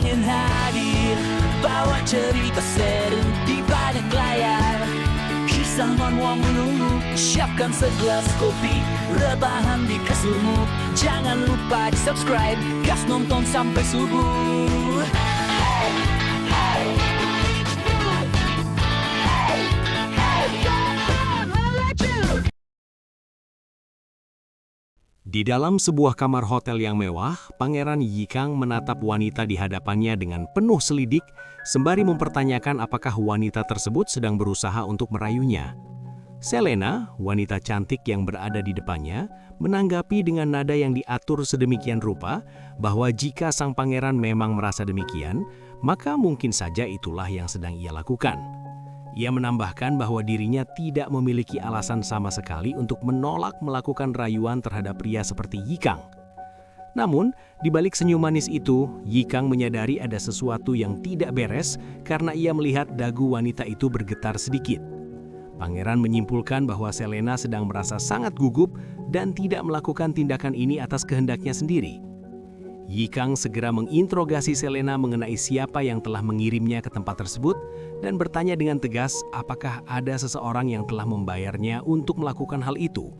ingin hadir, bawa cerita seru di balik layar. Kisahan wong menunggu, siapkan segelas kopi, rebahan di kasurmu. Jangan lupa di subscribe, gas nonton sampai subuh. Di dalam sebuah kamar hotel yang mewah, Pangeran Yikang menatap wanita di hadapannya dengan penuh selidik, sembari mempertanyakan apakah wanita tersebut sedang berusaha untuk merayunya. Selena, wanita cantik yang berada di depannya, menanggapi dengan nada yang diatur sedemikian rupa bahwa jika sang pangeran memang merasa demikian, maka mungkin saja itulah yang sedang ia lakukan. Ia menambahkan bahwa dirinya tidak memiliki alasan sama sekali untuk menolak melakukan rayuan terhadap pria seperti Yikang. Namun, di balik senyum manis itu, Yikang menyadari ada sesuatu yang tidak beres karena ia melihat dagu wanita itu bergetar sedikit. Pangeran menyimpulkan bahwa Selena sedang merasa sangat gugup dan tidak melakukan tindakan ini atas kehendaknya sendiri. Yikang segera menginterogasi Selena mengenai siapa yang telah mengirimnya ke tempat tersebut dan bertanya dengan tegas apakah ada seseorang yang telah membayarnya untuk melakukan hal itu.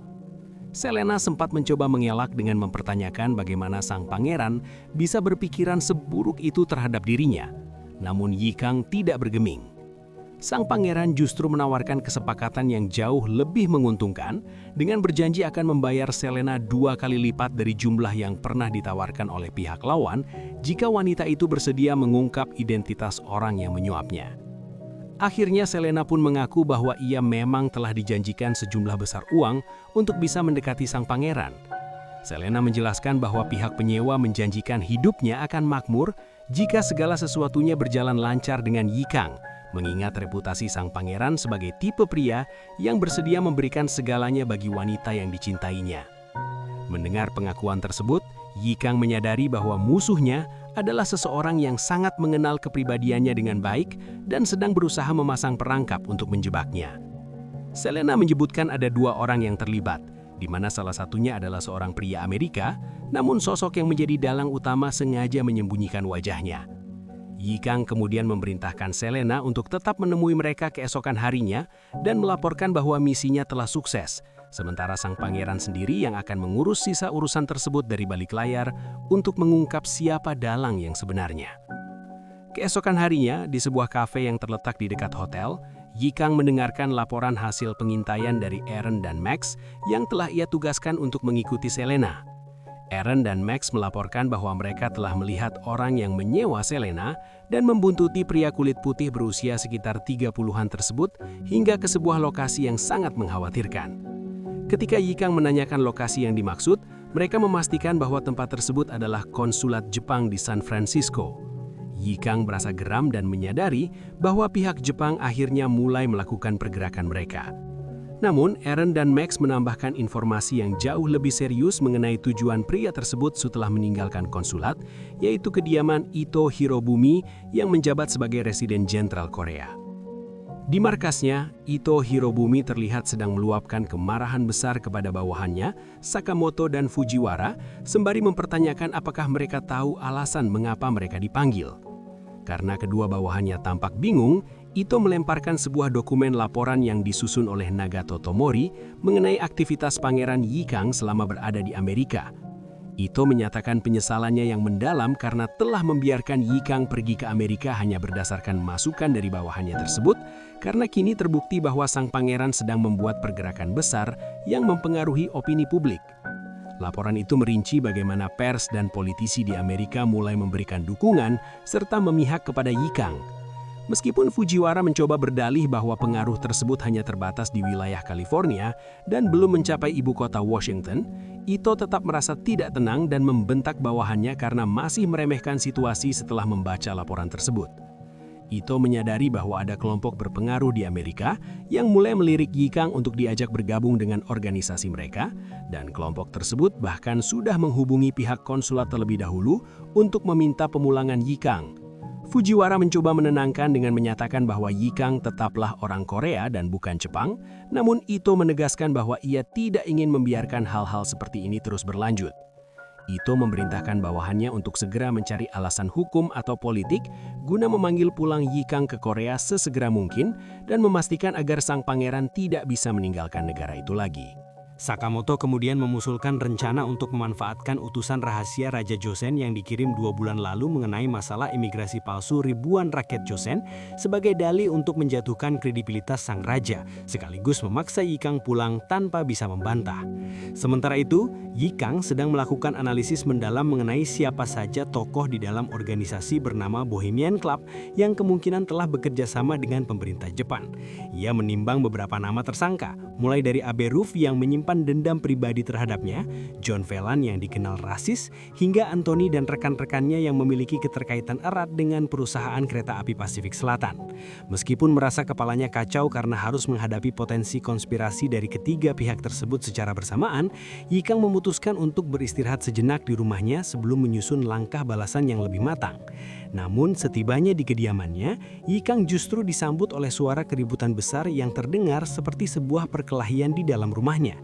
Selena sempat mencoba mengelak dengan mempertanyakan bagaimana sang pangeran bisa berpikiran seburuk itu terhadap dirinya. Namun Yikang tidak bergeming. Sang pangeran justru menawarkan kesepakatan yang jauh lebih menguntungkan dengan berjanji akan membayar Selena 2 kali lipat dari jumlah yang pernah ditawarkan oleh pihak lawan jika wanita itu bersedia mengungkap identitas orang yang menyuapnya. Akhirnya Selena pun mengaku bahwa ia memang telah dijanjikan sejumlah besar uang untuk bisa mendekati sang pangeran. Selena menjelaskan bahwa pihak penyewa menjanjikan hidupnya akan makmur jika segala sesuatunya berjalan lancar dengan Yikang, mengingat reputasi sang pangeran sebagai tipe pria yang bersedia memberikan segalanya bagi wanita yang dicintainya. Mendengar pengakuan tersebut, Yikang menyadari bahwa musuhnya adalah seseorang yang sangat mengenal kepribadiannya dengan baik dan sedang berusaha memasang perangkap untuk menjebaknya. Selena menyebutkan ada 2 orang yang terlibat, di mana salah satunya adalah seorang pria Amerika, namun sosok yang menjadi dalang utama sengaja menyembunyikan wajahnya. Yikang kemudian memerintahkan Selena untuk tetap menemui mereka keesokan harinya dan melaporkan bahwa misinya telah sukses, sementara sang pangeran sendiri yang akan mengurus sisa urusan tersebut dari balik layar untuk mengungkap siapa dalang yang sebenarnya. Keesokan harinya, di sebuah kafe yang terletak di dekat hotel, Yikang mendengarkan laporan hasil pengintaian dari Aaron dan Max yang telah ia tugaskan untuk mengikuti Selena. Aaron dan Max melaporkan bahwa mereka telah melihat orang yang menyewa Selena dan membuntuti pria kulit putih berusia sekitar 30-an tersebut hingga ke sebuah lokasi yang sangat mengkhawatirkan. Ketika Yikang menanyakan lokasi yang dimaksud, mereka memastikan bahwa tempat tersebut adalah konsulat Jepang di San Francisco. Yikang merasa geram dan menyadari bahwa pihak Jepang akhirnya mulai melakukan pergerakan mereka. Namun, Aaron dan Max menambahkan informasi yang jauh lebih serius mengenai tujuan pria tersebut setelah meninggalkan konsulat, yaitu kediaman Ito Hirobumi yang menjabat sebagai Residen Jenderal Korea. Di markasnya, Ito Hirobumi terlihat sedang meluapkan kemarahan besar kepada bawahannya, Sakamoto dan Fujiwara, sembari mempertanyakan apakah mereka tahu alasan mengapa mereka dipanggil. Karena kedua bawahannya tampak bingung, Ito melemparkan sebuah dokumen laporan yang disusun oleh Nagato Tomori mengenai aktivitas Pangeran Yikang selama berada di Amerika. Ito menyatakan penyesalannya yang mendalam karena telah membiarkan Yikang pergi ke Amerika hanya berdasarkan masukan dari bawahannya tersebut, karena kini terbukti bahwa sang pangeran sedang membuat pergerakan besar yang mempengaruhi opini publik. Laporan itu merinci bagaimana pers dan politisi di Amerika mulai memberikan dukungan serta memihak kepada Yikang. Meskipun Fujiwara mencoba berdalih bahwa pengaruh tersebut hanya terbatas di wilayah California dan belum mencapai ibu kota Washington, Ito tetap merasa tidak tenang dan membentak bawahannya karena masih meremehkan situasi setelah membaca laporan tersebut. Ito menyadari bahwa ada kelompok berpengaruh di Amerika yang mulai melirik Yikang untuk diajak bergabung dengan organisasi mereka, dan kelompok tersebut bahkan sudah menghubungi pihak konsulat terlebih dahulu untuk meminta pemulangan Yikang. Fujiwara mencoba menenangkan dengan menyatakan bahwa Yikang tetaplah orang Korea dan bukan Jepang, namun Ito menegaskan bahwa ia tidak ingin membiarkan hal-hal seperti ini terus berlanjut. Ito memerintahkan bawahannya untuk segera mencari alasan hukum atau politik guna memanggil pulang Yikang ke Korea sesegera mungkin dan memastikan agar sang pangeran tidak bisa meninggalkan negara itu lagi. Sakamoto kemudian memusulkan rencana untuk memanfaatkan utusan rahasia Raja Joseon yang dikirim 2 bulan lalu mengenai masalah imigrasi palsu ribuan rakyat Joseon sebagai dalih untuk menjatuhkan kredibilitas sang raja, sekaligus memaksa Yikang pulang tanpa bisa membantah. Sementara itu, Yikang sedang melakukan analisis mendalam mengenai siapa saja tokoh di dalam organisasi bernama Bohemian Club yang kemungkinan telah bekerja sama dengan pemerintah Jepang. Ia menimbang beberapa nama tersangka, mulai dari Abe Roof yang menyimpan dendam pribadi terhadapnya, John Phelan yang dikenal rasis, hingga Anthony dan rekan-rekannya yang memiliki keterkaitan erat dengan perusahaan kereta api Pasifik Selatan. Meskipun merasa kepalanya kacau karena harus menghadapi potensi konspirasi dari ketiga pihak tersebut secara bersamaan, Yikang memutuskan untuk beristirahat sejenak di rumahnya sebelum menyusun langkah balasan yang lebih matang. Namun setibanya di kediamannya, Yikang justru disambut oleh suara keributan besar yang terdengar seperti sebuah perkelahian di dalam rumahnya.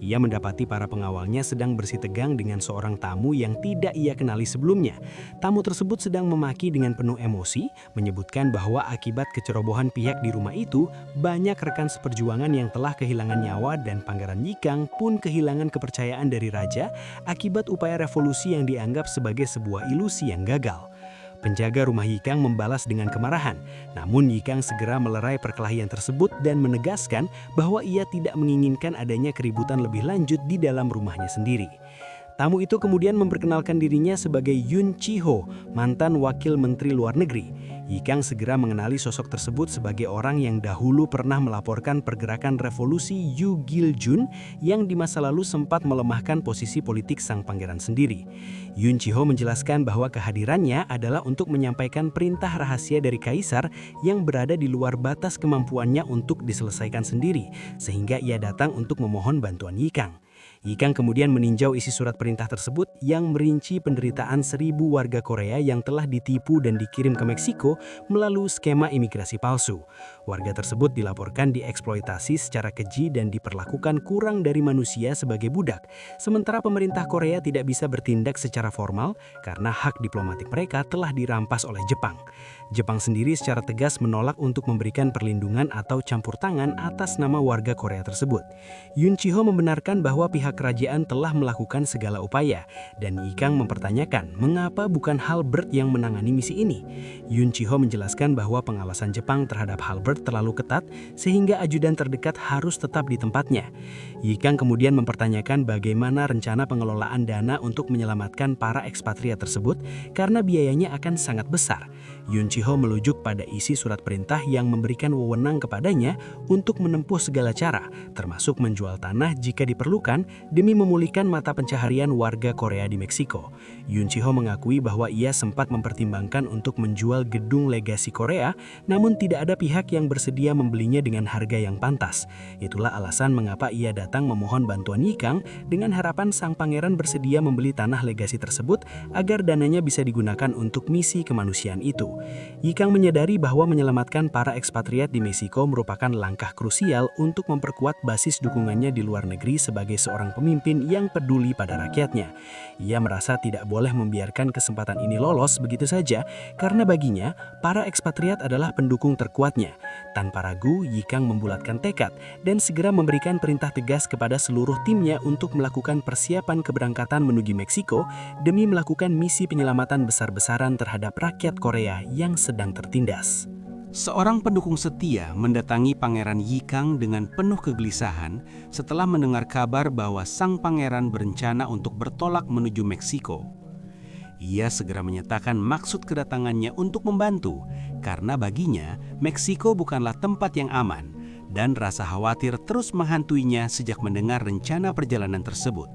Ia mendapati para pengawalnya sedang bersitegang dengan seorang tamu yang tidak ia kenali sebelumnya. Tamu tersebut sedang memaki dengan penuh emosi, menyebutkan bahwa akibat kecerobohan pihak di rumah itu, banyak rekan seperjuangan yang telah kehilangan nyawa dan Pangeran Yikang pun kehilangan kepercayaan dari raja akibat upaya revolusi yang dianggap sebagai sebuah ilusi yang gagal. Penjaga rumah Yikang membalas dengan kemarahan, namun Yikang segera melerai perkelahian tersebut dan menegaskan bahwa ia tidak menginginkan adanya keributan lebih lanjut di dalam rumahnya sendiri. Tamu itu kemudian memperkenalkan dirinya sebagai Yoon Chi-ho, mantan wakil menteri luar negeri. Yikang segera mengenali sosok tersebut sebagai orang yang dahulu pernah melaporkan pergerakan revolusi Yu Gil-jun yang di masa lalu sempat melemahkan posisi politik sang pangeran sendiri. Yoon Chi-ho menjelaskan bahwa kehadirannya adalah untuk menyampaikan perintah rahasia dari kaisar yang berada di luar batas kemampuannya untuk diselesaikan sendiri, sehingga ia datang untuk memohon bantuan Yikang. Yikang kemudian meninjau isi surat perintah tersebut yang merinci penderitaan 1.000 warga Korea yang telah ditipu dan dikirim ke Meksiko melalui skema imigrasi palsu. Warga tersebut dilaporkan dieksploitasi secara keji dan diperlakukan kurang dari manusia sebagai budak, sementara pemerintah Korea tidak bisa bertindak secara formal karena hak diplomatik mereka telah dirampas oleh Jepang. Jepang sendiri secara tegas menolak untuk memberikan perlindungan atau campur tangan atas nama warga Korea tersebut. Yoon Chi-ho membenarkan bahwa pihak kerajaan telah melakukan segala upaya, dan Yikang mempertanyakan mengapa bukan Halbert yang menangani misi ini. Yoon Chi-ho menjelaskan bahwa pengawasan Jepang terhadap Halbert terlalu ketat sehingga ajudan terdekat harus tetap di tempatnya. Yikang kemudian mempertanyakan bagaimana rencana pengelolaan dana untuk menyelamatkan para ekspatriat tersebut karena biayanya akan sangat besar. Yoon Chi-ho melujuk pada isi surat perintah yang memberikan wewenang kepadanya untuk menempuh segala cara, termasuk menjual tanah jika diperlukan demi memulihkan mata pencaharian warga Korea di Meksiko. Yoon Chi-ho mengakui bahwa ia sempat mempertimbangkan untuk menjual gedung legasi Korea, namun tidak ada pihak yang bersedia membelinya dengan harga yang pantas. Itulah alasan mengapa ia datang memohon bantuan Yikang dengan harapan sang pangeran bersedia membeli tanah legasi tersebut agar dananya bisa digunakan untuk misi kemanusiaan itu. Yikang menyadari bahwa menyelamatkan para ekspatriat di Meksiko merupakan langkah krusial untuk memperkuat basis dukungannya di luar negeri sebagai seorang pemimpin yang peduli pada rakyatnya. Ia merasa tidak boleh membiarkan kesempatan ini lolos begitu saja karena baginya para ekspatriat adalah pendukung terkuatnya. Tanpa ragu, Yikang membulatkan tekad dan segera memberikan perintah tegas kepada seluruh timnya untuk melakukan persiapan keberangkatan menuju Meksiko demi melakukan misi penyelamatan besar-besaran terhadap rakyat Korea yang sedang tertindas. Seorang pendukung setia mendatangi Pangeran Yikang dengan penuh kegelisahan setelah mendengar kabar bahwa sang pangeran berencana untuk bertolak menuju Meksiko. Ia segera menyatakan maksud kedatangannya untuk membantu, karena baginya Meksiko bukanlah tempat yang aman, dan rasa khawatir terus menghantuinya sejak mendengar rencana perjalanan tersebut.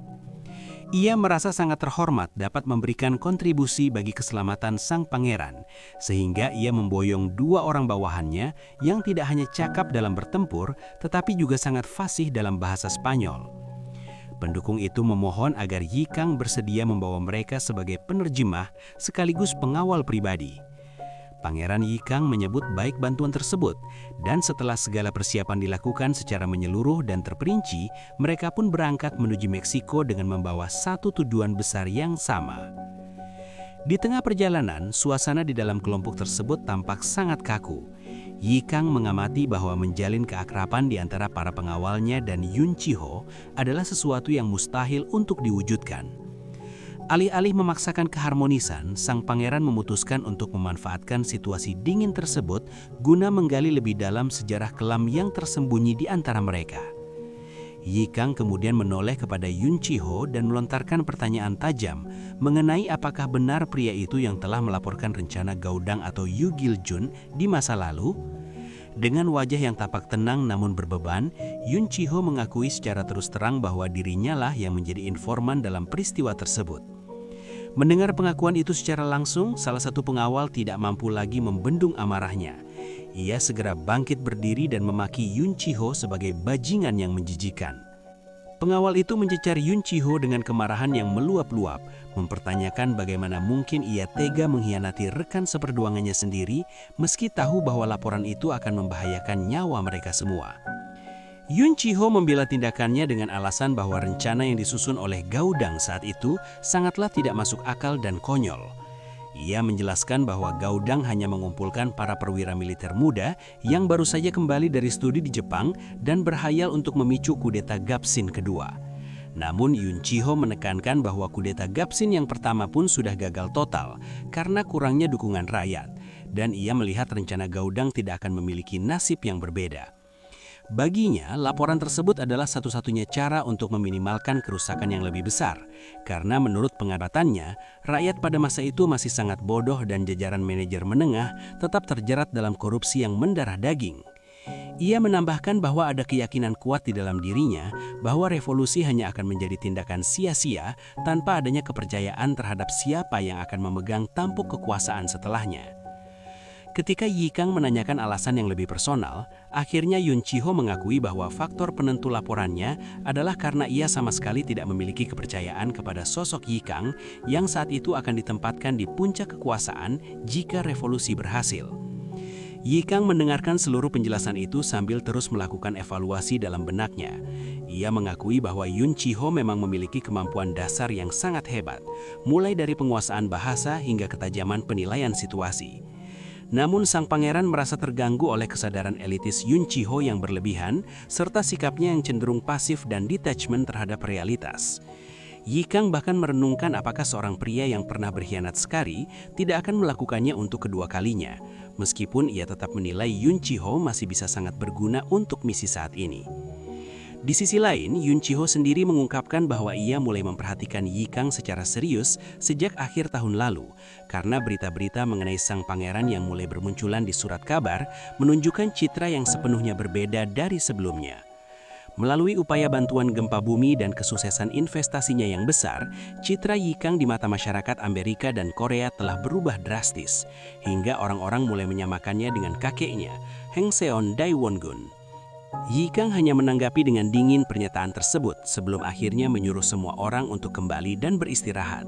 Ia merasa sangat terhormat dapat memberikan kontribusi bagi keselamatan sang pangeran, sehingga ia memboyong 2 orang bawahannya yang tidak hanya cakap dalam bertempur, tetapi juga sangat fasih dalam bahasa Spanyol. Pendukung itu memohon agar Yikang bersedia membawa mereka sebagai penerjemah sekaligus pengawal pribadi. Pangeran Yikang menyebut baik bantuan tersebut, dan setelah segala persiapan dilakukan secara menyeluruh dan terperinci, mereka pun berangkat menuju Meksiko dengan membawa satu tujuan besar yang sama. Di tengah perjalanan, suasana di dalam kelompok tersebut tampak sangat kaku. Yikang mengamati bahwa menjalin keakraban di antara para pengawalnya dan Yun Chiho adalah sesuatu yang mustahil untuk diwujudkan. Alih-alih memaksakan keharmonisan, sang pangeran memutuskan untuk memanfaatkan situasi dingin tersebut guna menggali lebih dalam sejarah kelam yang tersembunyi di antara mereka. Yikang kemudian menoleh kepada Yun Chiho dan melontarkan pertanyaan tajam mengenai apakah benar pria itu yang telah melaporkan rencana Gaudang atau Yu Giljun di masa lalu. Dengan wajah yang tampak tenang namun berbeban, Yun Chiho mengakui secara terus terang bahwa dirinya lah yang menjadi informan dalam peristiwa tersebut. Mendengar pengakuan itu secara langsung, salah satu pengawal tidak mampu lagi membendung amarahnya. Ia segera bangkit berdiri dan memaki Yun Chiho sebagai bajingan yang menjijikan. Pengawal itu mencecar Yun Chiho dengan kemarahan yang meluap-luap, mempertanyakan bagaimana mungkin ia tega mengkhianati rekan seperjuangannya sendiri meski tahu bahwa laporan itu akan membahayakan nyawa mereka semua. Yun Chiho membela tindakannya dengan alasan bahwa rencana yang disusun oleh Gaudang saat itu sangatlah tidak masuk akal dan konyol. Ia menjelaskan bahwa Gaudang hanya mengumpulkan para perwira militer muda yang baru saja kembali dari studi di Jepang dan berhayal untuk memicu kudeta Gapsin kedua. Namun Yun Chiho menekankan bahwa kudeta Gapsin yang pertama pun sudah gagal total karena kurangnya dukungan rakyat, dan ia melihat rencana Gaudang tidak akan memiliki nasib yang berbeda. Baginya, laporan tersebut adalah satu-satunya cara untuk meminimalkan kerusakan yang lebih besar, karena menurut pengamatannya, rakyat pada masa itu masih sangat bodoh dan jajaran manajer menengah tetap terjerat dalam korupsi yang mendarah daging. Ia menambahkan bahwa ada keyakinan kuat di dalam dirinya bahwa revolusi hanya akan menjadi tindakan sia-sia tanpa adanya kepercayaan terhadap siapa yang akan memegang tampuk kekuasaan setelahnya. Ketika Yikang menanyakan alasan yang lebih personal, akhirnya Yun Chiho mengakui bahwa faktor penentu laporannya adalah karena ia sama sekali tidak memiliki kepercayaan kepada sosok Yikang yang saat itu akan ditempatkan di puncak kekuasaan jika revolusi berhasil. Yikang mendengarkan seluruh penjelasan itu sambil terus melakukan evaluasi dalam benaknya. Ia mengakui bahwa Yun Chiho memang memiliki kemampuan dasar yang sangat hebat, mulai dari penguasaan bahasa hingga ketajaman penilaian situasi. Namun sang pangeran merasa terganggu oleh kesadaran elitis Yun Chiho yang berlebihan serta sikapnya yang cenderung pasif dan detachment terhadap realitas. Yikang bahkan merenungkan apakah seorang pria yang pernah berkhianat sekali tidak akan melakukannya untuk kedua kalinya, meskipun ia tetap menilai Yun Chiho masih bisa sangat berguna untuk misi saat ini. Di sisi lain, Yun Chiho sendiri mengungkapkan bahwa ia mulai memperhatikan Yikang secara serius sejak akhir tahun lalu, karena berita-berita mengenai sang pangeran yang mulai bermunculan di surat kabar menunjukkan citra yang sepenuhnya berbeda dari sebelumnya. Melalui upaya bantuan gempa bumi dan kesuksesan investasinya yang besar, citra Yikang di mata masyarakat Amerika dan Korea telah berubah drastis, hingga orang-orang mulai menyamakannya dengan kakeknya, Hengseon Daewon-gun. Yikang hanya menanggapi dengan dingin pernyataan tersebut sebelum akhirnya menyuruh semua orang untuk kembali dan beristirahat.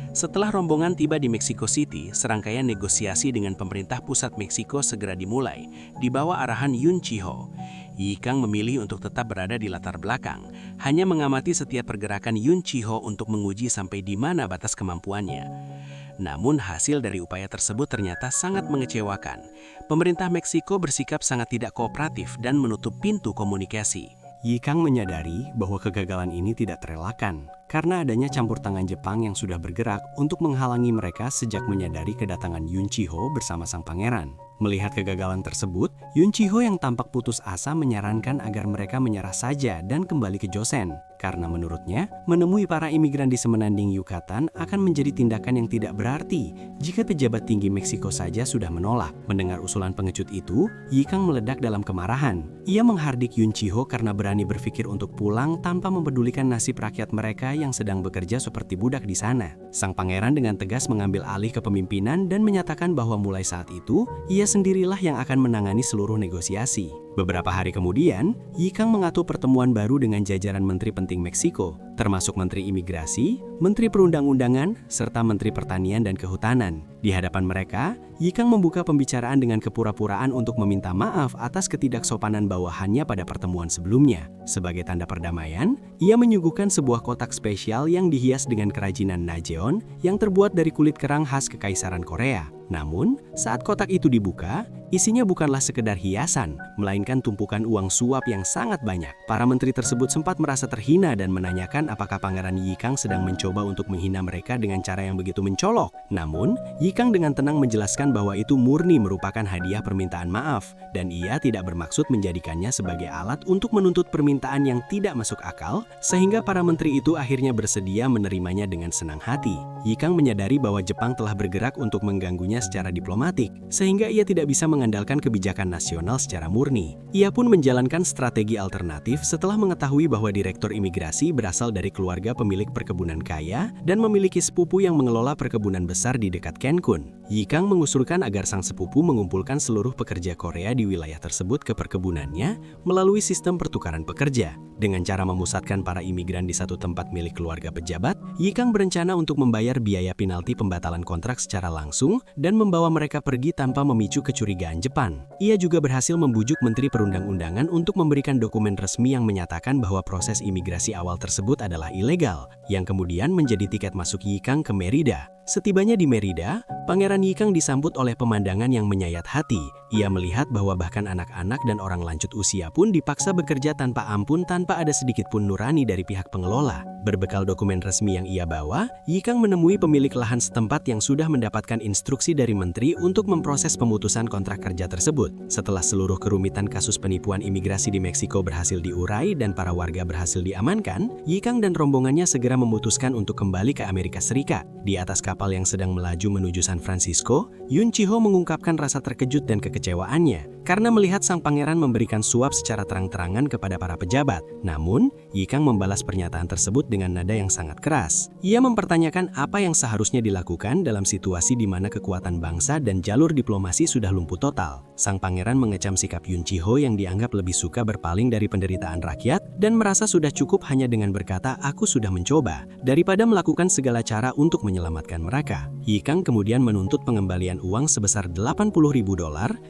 Setelah rombongan tiba di Mexico City, serangkaian negosiasi dengan pemerintah pusat Meksiko segera dimulai, di bawah arahan Yun Chiho. Yikang memilih untuk tetap berada di latar belakang, hanya mengamati setiap pergerakan Yun Chiho untuk menguji sampai di mana batas kemampuannya. Namun hasil dari upaya tersebut ternyata sangat mengecewakan. Pemerintah Meksiko bersikap sangat tidak kooperatif dan menutup pintu komunikasi. Yikang menyadari bahwa kegagalan ini tidak terelakkan karena adanya campur tangan Jepang yang sudah bergerak untuk menghalangi mereka sejak menyadari kedatangan Yun Chiho bersama sang pangeran. Melihat kegagalan tersebut, Yun Chiho yang tampak putus asa menyarankan agar mereka menyerah saja dan kembali ke Joseon. Karena menurutnya, menemui para imigran di semenandung Yucatan akan menjadi tindakan yang tidak berarti jika pejabat tinggi Meksiko saja sudah menolak. Mendengar usulan pengecut itu, Yikang meledak dalam kemarahan. Ia menghardik Yun Chiho karena berani berpikir untuk pulang tanpa mempedulikan nasib rakyat mereka yang sedang bekerja seperti budak di sana. Sang pangeran dengan tegas mengambil alih kepemimpinan dan menyatakan bahwa mulai saat itu, ia sendirilah yang akan menangani seluruh negosiasi. Beberapa hari kemudian, Yikang mengatur pertemuan baru dengan jajaran menteri penting Meksiko, termasuk Menteri Imigrasi, Menteri Perundang-undangan, serta Menteri Pertanian dan Kehutanan. Di hadapan mereka, Yikang membuka pembicaraan dengan kepura-puraan untuk meminta maaf atas ketidaksopanan bawahannya pada pertemuan sebelumnya. Sebagai tanda perdamaian, ia menyuguhkan sebuah kotak spesial yang dihias dengan kerajinan najeon yang terbuat dari kulit kerang khas Kekaisaran Korea. Namun, saat kotak itu dibuka, isinya bukanlah sekedar hiasan, melainkan tumpukan uang suap yang sangat banyak. Para menteri tersebut sempat merasa terhina dan menanyakan apakah Pangeran Yikang sedang mencoba untuk menghina mereka dengan cara yang begitu mencolok. Namun, Yikang dengan tenang menjelaskan bahwa itu murni merupakan hadiah permintaan maaf, dan ia tidak bermaksud menjadikannya sebagai alat untuk menuntut permintaan yang tidak masuk akal, sehingga para menteri itu akhirnya bersedia menerimanya dengan senang hati. Yikang menyadari bahwa Jepang telah bergerak untuk mengganggunya secara diplomatik, sehingga ia tidak bisa mengandalkan kebijakan nasional secara murni. Ia pun menjalankan strategi alternatif setelah mengetahui bahwa direktur imigrasi berasal dari keluarga pemilik perkebunan kaya dan memiliki sepupu yang mengelola perkebunan besar di dekat Cancun. Yikang mengusulkan agar sang sepupu mengumpulkan seluruh pekerja Korea di wilayah tersebut ke perkebunannya melalui sistem pertukaran pekerja. Dengan cara memusatkan para imigran di satu tempat milik keluarga pejabat, Yikang berencana untuk membayar biaya penalti pembatalan kontrak secara langsung dan membawa mereka pergi tanpa memicu kecurigaan Jepang. Ia juga berhasil membujuk Menteri Perundang-undangan untuk memberikan dokumen resmi yang menyatakan bahwa proses imigrasi awal tersebut adalah ilegal, yang kemudian menjadi tiket masuk Yikang ke Merida. Setibanya di Merida, Pangeran Yikang disambut oleh pemandangan yang menyayat hati. Ia melihat bahwa bahkan anak-anak dan orang lanjut usia pun dipaksa bekerja tanpa ampun tanpa ada sedikit pun nurani dari pihak pengelola. Berbekal dokumen resmi yang ia bawa, Yikang menemui pemilik lahan setempat yang sudah mendapatkan instruksi dari menteri untuk memproses pemutusan kontrak kerja tersebut. Setelah seluruh kerumitan kasus penipuan imigrasi di Meksiko berhasil diurai dan para warga berhasil diamankan, Yikang dan rombongannya segera memutuskan untuk kembali ke Amerika Serikat. Di atas kapal yang sedang melaju menuju San Francisco, Yun Chiho mengungkapkan rasa terkejut dan kekecewaannya karena melihat sang pangeran memberikan suap secara terang-terangan kepada para pejabat. Namun, Yikang membalas pernyataan tersebut dengan nada yang sangat keras. Ia mempertanyakan apa yang seharusnya dilakukan dalam situasi di mana kekuatan bangsa dan jalur diplomasi sudah lumpuh total. Sang pangeran mengecam sikap Yun Chiho yang dianggap lebih suka berpaling dari penderitaan rakyat dan merasa sudah cukup hanya dengan berkata "aku sudah mencoba" daripada melakukan segala cara untuk menyelamatkan mereka. Yikang kemudian menuntut pengembalian uang sebesar $80.000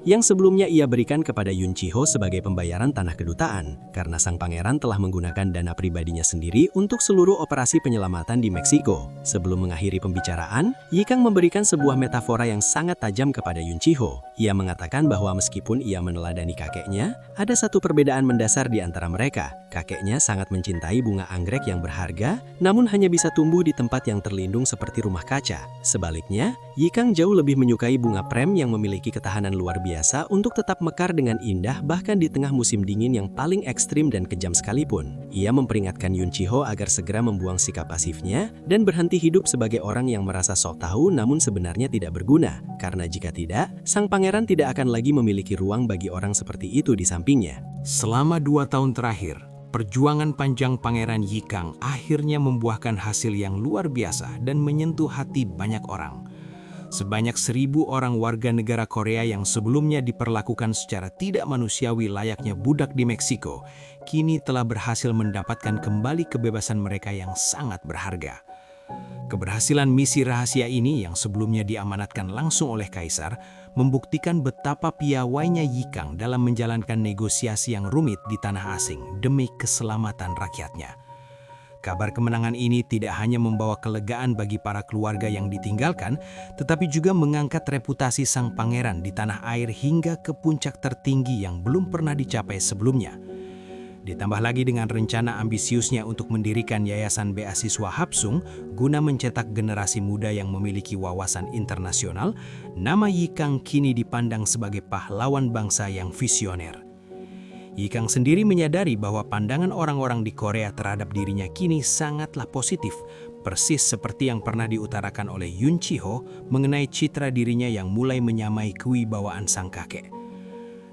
yang sebelumnya ia berikan kepada Yun Chiho sebagai pembayaran tanah kedutaan, karena sang pangeran telah menggunakan dana pribadinya sendiri untuk seluruh operasi penyelamatan di Meksiko. Sebelum mengakhiri pembicaraan, Yikang memberikan sebuah metafora yang sangat tajam kepada Yun Chiho. Ia mengatakan bahwa meskipun ia meneladani kakeknya, ada satu perbedaan mendasar di antara mereka. Kakeknya sangat mencintai bunga anggrek yang berharga, namun hanya bisa tumbuh di tempat yang terlindung seperti rumah kaca. Sebaliknya, Yikang jauh lebih menyukai bunga prem yang memiliki ketahanan luar biasa untuk tetap mekar dengan indah bahkan di tengah musim dingin yang paling ekstrim dan kejam sekalipun. Ia memperingatkan Yun Chiho agar segera membuang sikap pasifnya dan berhenti hidup sebagai orang yang merasa sok tahu namun sebenarnya tidak berguna. Karena jika tidak, sang pangeran tidak akan lagi memiliki ruang bagi orang seperti itu di sampingnya. Selama 2 tahun terakhir, perjuangan panjang Pangeran Yikang akhirnya membuahkan hasil yang luar biasa dan menyentuh hati banyak orang. Sebanyak 1.000 orang warga negara Korea yang sebelumnya diperlakukan secara tidak manusiawi layaknya budak di Meksiko, kini telah berhasil mendapatkan kembali kebebasan mereka yang sangat berharga. Keberhasilan misi rahasia ini yang sebelumnya diamanatkan langsung oleh Kaisar membuktikan betapa piawainya Yikang dalam menjalankan negosiasi yang rumit di tanah asing demi keselamatan rakyatnya. Kabar kemenangan ini tidak hanya membawa kelegaan bagi para keluarga yang ditinggalkan, tetapi juga mengangkat reputasi sang pangeran di tanah air hingga ke puncak tertinggi yang belum pernah dicapai sebelumnya. Ditambah lagi dengan rencana ambisiusnya untuk mendirikan Yayasan Beasiswa Hapsung guna mencetak generasi muda yang memiliki wawasan internasional, nama Yikang kini dipandang sebagai pahlawan bangsa yang visioner. Yikang sendiri menyadari bahwa pandangan orang-orang di Korea terhadap dirinya kini sangatlah positif, persis seperti yang pernah diutarakan oleh Yun Chiho mengenai citra dirinya yang mulai menyamai kewibawaan sang kakek.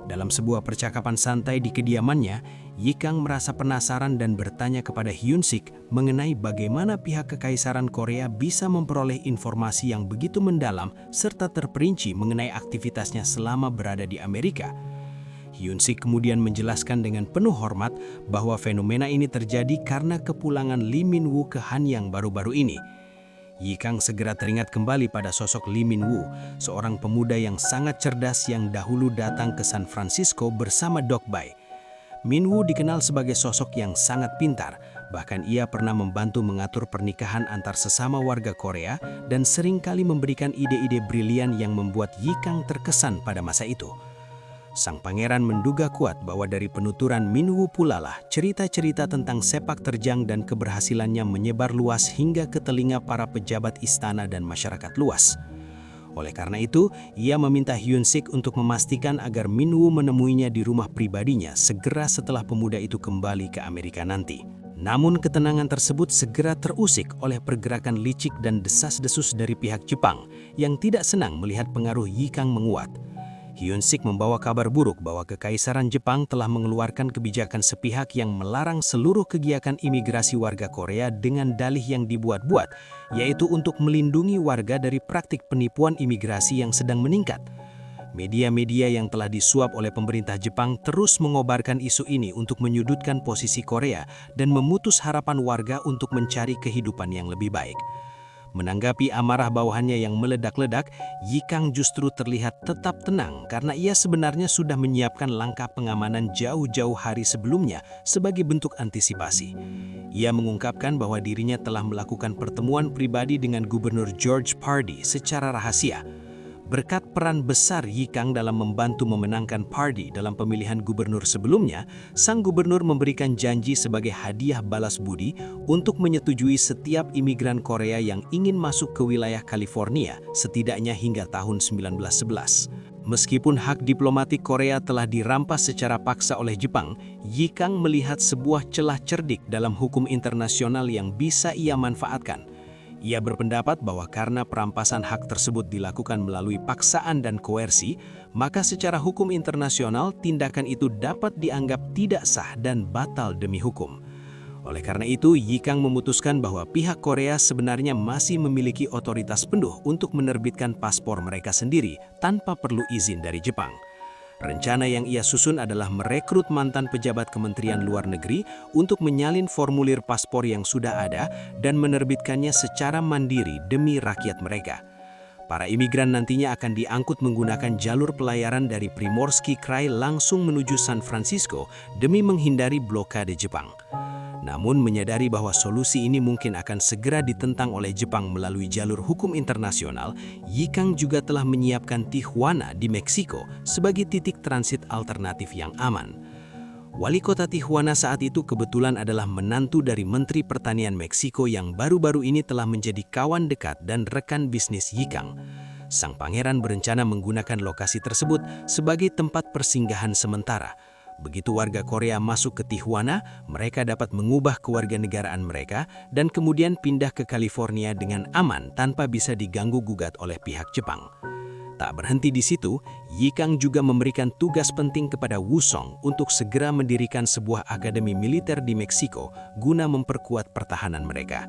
Dalam sebuah percakapan santai di kediamannya, Yikang merasa penasaran dan bertanya kepada Hyun Sik mengenai bagaimana pihak Kekaisaran Korea bisa memperoleh informasi yang begitu mendalam serta terperinci mengenai aktivitasnya selama berada di Amerika. Hyun-sik kemudian menjelaskan dengan penuh hormat bahwa fenomena ini terjadi karena kepulangan Lee Min-woo ke Hanyang baru-baru ini. Yi Kang segera teringat kembali pada sosok Lee Min-woo, seorang pemuda yang sangat cerdas yang dahulu datang ke San Francisco bersama Doc Bai. Min-woo dikenal sebagai sosok yang sangat pintar, bahkan ia pernah membantu mengatur pernikahan antar sesama warga Korea dan seringkali memberikan ide-ide brilian yang membuat Yi Kang terkesan pada masa itu. Sang pangeran menduga kuat bahwa dari penuturan Min-woo pula lah cerita-cerita tentang sepak terjang dan keberhasilannya menyebar luas hingga ke telinga para pejabat istana dan masyarakat luas. Oleh karena itu, ia meminta Hyun-sik untuk memastikan agar Min-woo menemuinya di rumah pribadinya segera setelah pemuda itu kembali ke Amerika nanti. Namun ketenangan tersebut segera terusik oleh pergerakan licik dan desas-desus dari pihak Jepang yang tidak senang melihat pengaruh Yi Kang menguat. Hyun-sik membawa kabar buruk bahwa Kekaisaran Jepang telah mengeluarkan kebijakan sepihak yang melarang seluruh kegiatan imigrasi warga Korea dengan dalih yang dibuat-buat, yaitu untuk melindungi warga dari praktik penipuan imigrasi yang sedang meningkat. Media-media yang telah disuap oleh pemerintah Jepang terus mengobarkan isu ini untuk menyudutkan posisi Korea dan memutus harapan warga untuk mencari kehidupan yang lebih baik. Menanggapi amarah bawahannya yang meledak-ledak, Yi Kang justru terlihat tetap tenang karena ia sebenarnya sudah menyiapkan langkah pengamanan jauh-jauh hari sebelumnya sebagai bentuk antisipasi. Ia mengungkapkan bahwa dirinya telah melakukan pertemuan pribadi dengan Gubernur George Pardee secara rahasia. Berkat peran besar Yi Kang dalam membantu memenangkan Pardee dalam pemilihan gubernur sebelumnya, sang gubernur memberikan janji sebagai hadiah balas budi untuk menyetujui setiap imigran Korea yang ingin masuk ke wilayah California setidaknya hingga tahun 1911. Meskipun hak diplomatik Korea telah dirampas secara paksa oleh Jepang, Yi Kang melihat sebuah celah cerdik dalam hukum internasional yang bisa ia manfaatkan. Ia berpendapat bahwa karena perampasan hak tersebut dilakukan melalui paksaan dan koersi, maka secara hukum internasional tindakan itu dapat dianggap tidak sah dan batal demi hukum. Oleh karena itu, Yi Kang memutuskan bahwa pihak Korea sebenarnya masih memiliki otoritas penuh untuk menerbitkan paspor mereka sendiri tanpa perlu izin dari Jepang. Rencana yang ia susun adalah merekrut mantan pejabat Kementerian Luar Negeri untuk menyalin formulir paspor yang sudah ada dan menerbitkannya secara mandiri demi rakyat mereka. Para imigran nantinya akan diangkut menggunakan jalur pelayaran dari Primorsky Krai langsung menuju San Francisco demi menghindari blokade Jepang. Namun menyadari bahwa solusi ini mungkin akan segera ditentang oleh Jepang melalui jalur hukum internasional, Yi Kang juga telah menyiapkan Tijuana di Meksiko sebagai titik transit alternatif yang aman. Wali kota Tijuana saat itu kebetulan adalah menantu dari Menteri Pertanian Meksiko yang baru-baru ini telah menjadi kawan dekat dan rekan bisnis Yi Kang. Sang pangeran berencana menggunakan lokasi tersebut sebagai tempat persinggahan sementara. Begitu warga Korea masuk ke Tijuana, mereka dapat mengubah kewarganegaraan mereka dan kemudian pindah ke California dengan aman tanpa bisa diganggu-gugat oleh pihak Jepang. Tak berhenti di situ, Yi Kang juga memberikan tugas penting kepada Woo Song untuk segera mendirikan sebuah akademi militer di Meksiko guna memperkuat pertahanan mereka.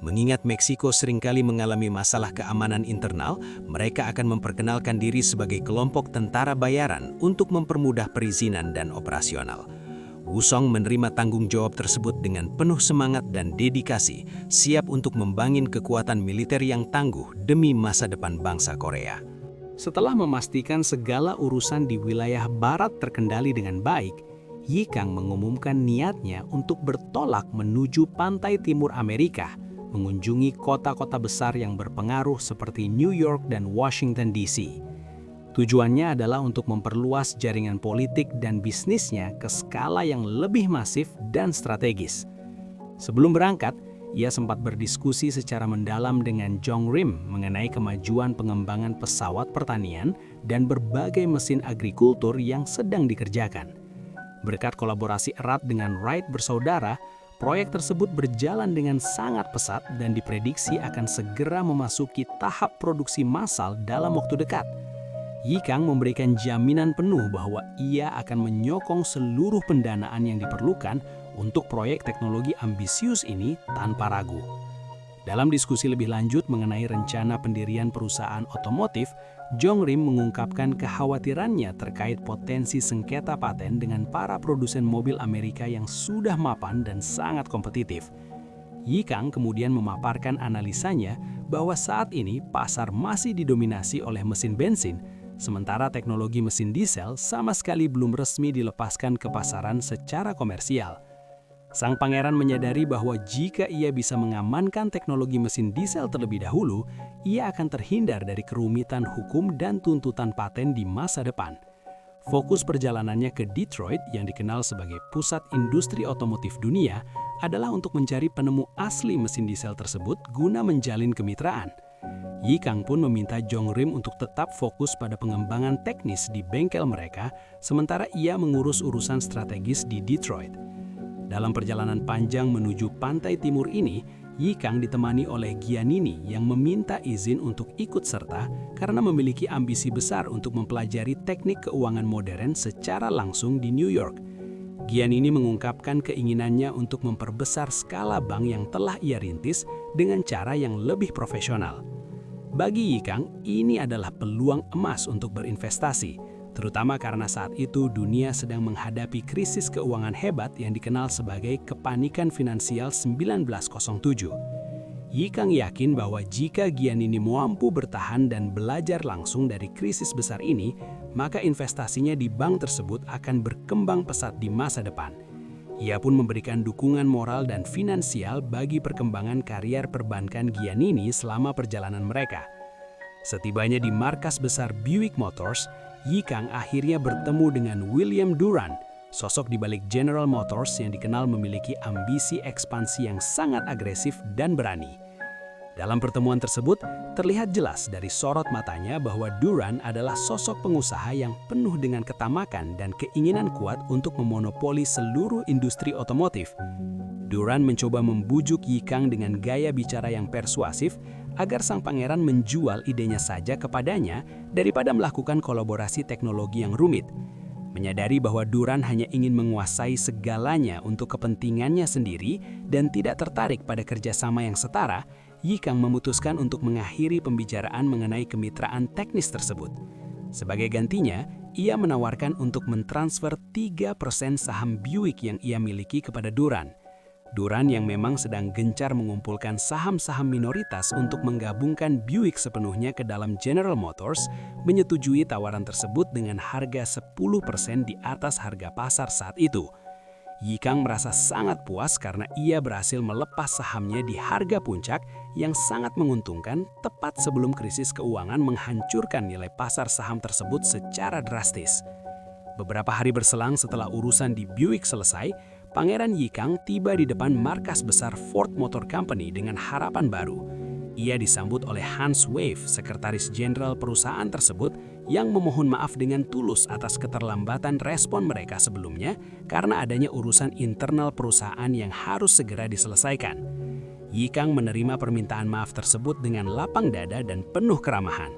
Mengingat Meksiko seringkali mengalami masalah keamanan internal, mereka akan memperkenalkan diri sebagai kelompok tentara bayaran untuk mempermudah perizinan dan operasional. Woo Song menerima tanggung jawab tersebut dengan penuh semangat dan dedikasi, siap untuk membangun kekuatan militer yang tangguh demi masa depan bangsa Korea. Setelah memastikan segala urusan di wilayah barat terkendali dengan baik, Yi Kang mengumumkan niatnya untuk bertolak menuju pantai timur Amerika, mengunjungi kota-kota besar yang berpengaruh seperti New York dan Washington DC. Tujuannya adalah untuk memperluas jaringan politik dan bisnisnya ke skala yang lebih masif dan strategis. Sebelum berangkat, ia sempat berdiskusi secara mendalam dengan Jong Rim mengenai kemajuan pengembangan pesawat pertanian dan berbagai mesin agrikultur yang sedang dikerjakan. Berkat kolaborasi erat dengan Wright bersaudara, proyek tersebut berjalan dengan sangat pesat dan diprediksi akan segera memasuki tahap produksi massal dalam waktu dekat. Yi Kang memberikan jaminan penuh bahwa ia akan menyokong seluruh pendanaan yang diperlukan untuk proyek teknologi ambisius ini tanpa ragu. Dalam diskusi lebih lanjut mengenai rencana pendirian perusahaan otomotif, Jong Rim mengungkapkan kekhawatirannya terkait potensi sengketa paten dengan para produsen mobil Amerika yang sudah mapan dan sangat kompetitif. Yikang kemudian memaparkan analisanya bahwa saat ini pasar masih didominasi oleh mesin bensin, sementara teknologi mesin diesel sama sekali belum resmi dilepaskan ke pasaran secara komersial. Sang pangeran menyadari bahwa jika ia bisa mengamankan teknologi mesin diesel terlebih dahulu, ia akan terhindar dari kerumitan hukum dan tuntutan paten di masa depan. Fokus perjalanannya ke Detroit yang dikenal sebagai pusat industri otomotif dunia adalah untuk mencari penemu asli mesin diesel tersebut guna menjalin kemitraan. Yikang pun meminta Jong Rim untuk tetap fokus pada pengembangan teknis di bengkel mereka, sementara ia mengurus urusan strategis di Detroit. Dalam perjalanan panjang menuju pantai timur ini, Yikang ditemani oleh Giannini yang meminta izin untuk ikut serta karena memiliki ambisi besar untuk mempelajari teknik keuangan modern secara langsung di New York. Giannini mengungkapkan keinginannya untuk memperbesar skala bank yang telah ia rintis dengan cara yang lebih profesional. Bagi Yikang, ini adalah peluang emas untuk berinvestasi, terutama karena saat itu dunia sedang menghadapi krisis keuangan hebat yang dikenal sebagai kepanikan finansial 1907. Yikang yakin bahwa jika Giannini mampu bertahan dan belajar langsung dari krisis besar ini, maka investasinya di bank tersebut akan berkembang pesat di masa depan. Ia pun memberikan dukungan moral dan finansial bagi perkembangan karier perbankan Giannini selama perjalanan mereka. Setibanya di markas besar Buick Motors, Yikang akhirnya bertemu dengan William Duran, sosok di balik General Motors yang dikenal memiliki ambisi ekspansi yang sangat agresif dan berani. Dalam pertemuan tersebut, terlihat jelas dari sorot matanya bahwa Duran adalah sosok pengusaha yang penuh dengan ketamakan dan keinginan kuat untuk memonopoli seluruh industri otomotif. Duran mencoba membujuk Yikang dengan gaya bicara yang persuasif agar sang pangeran menjual idenya saja kepadanya daripada melakukan kolaborasi teknologi yang rumit. Menyadari bahwa Duran hanya ingin menguasai segalanya untuk kepentingannya sendiri dan tidak tertarik pada kerjasama yang setara, Yikang memutuskan untuk mengakhiri pembicaraan mengenai kemitraan teknis tersebut. Sebagai gantinya, ia menawarkan untuk mentransfer 3% saham Buick yang ia miliki kepada Duran. Duran yang memang sedang gencar mengumpulkan saham-saham minoritas untuk menggabungkan Buick sepenuhnya ke dalam General Motors, menyetujui tawaran tersebut dengan harga 10% di atas harga pasar saat itu. Yikang merasa sangat puas karena ia berhasil melepas sahamnya di harga puncak yang sangat menguntungkan tepat sebelum krisis keuangan menghancurkan nilai pasar saham tersebut secara drastis. Beberapa hari berselang setelah urusan di Buick selesai, Pangeran Yikang tiba di depan markas besar Ford Motor Company dengan harapan baru. Ia disambut oleh Hans Wave, sekretaris jenderal perusahaan tersebut, yang memohon maaf dengan tulus atas keterlambatan respon mereka sebelumnya karena adanya urusan internal perusahaan yang harus segera diselesaikan. Yikang menerima permintaan maaf tersebut dengan lapang dada dan penuh keramahan.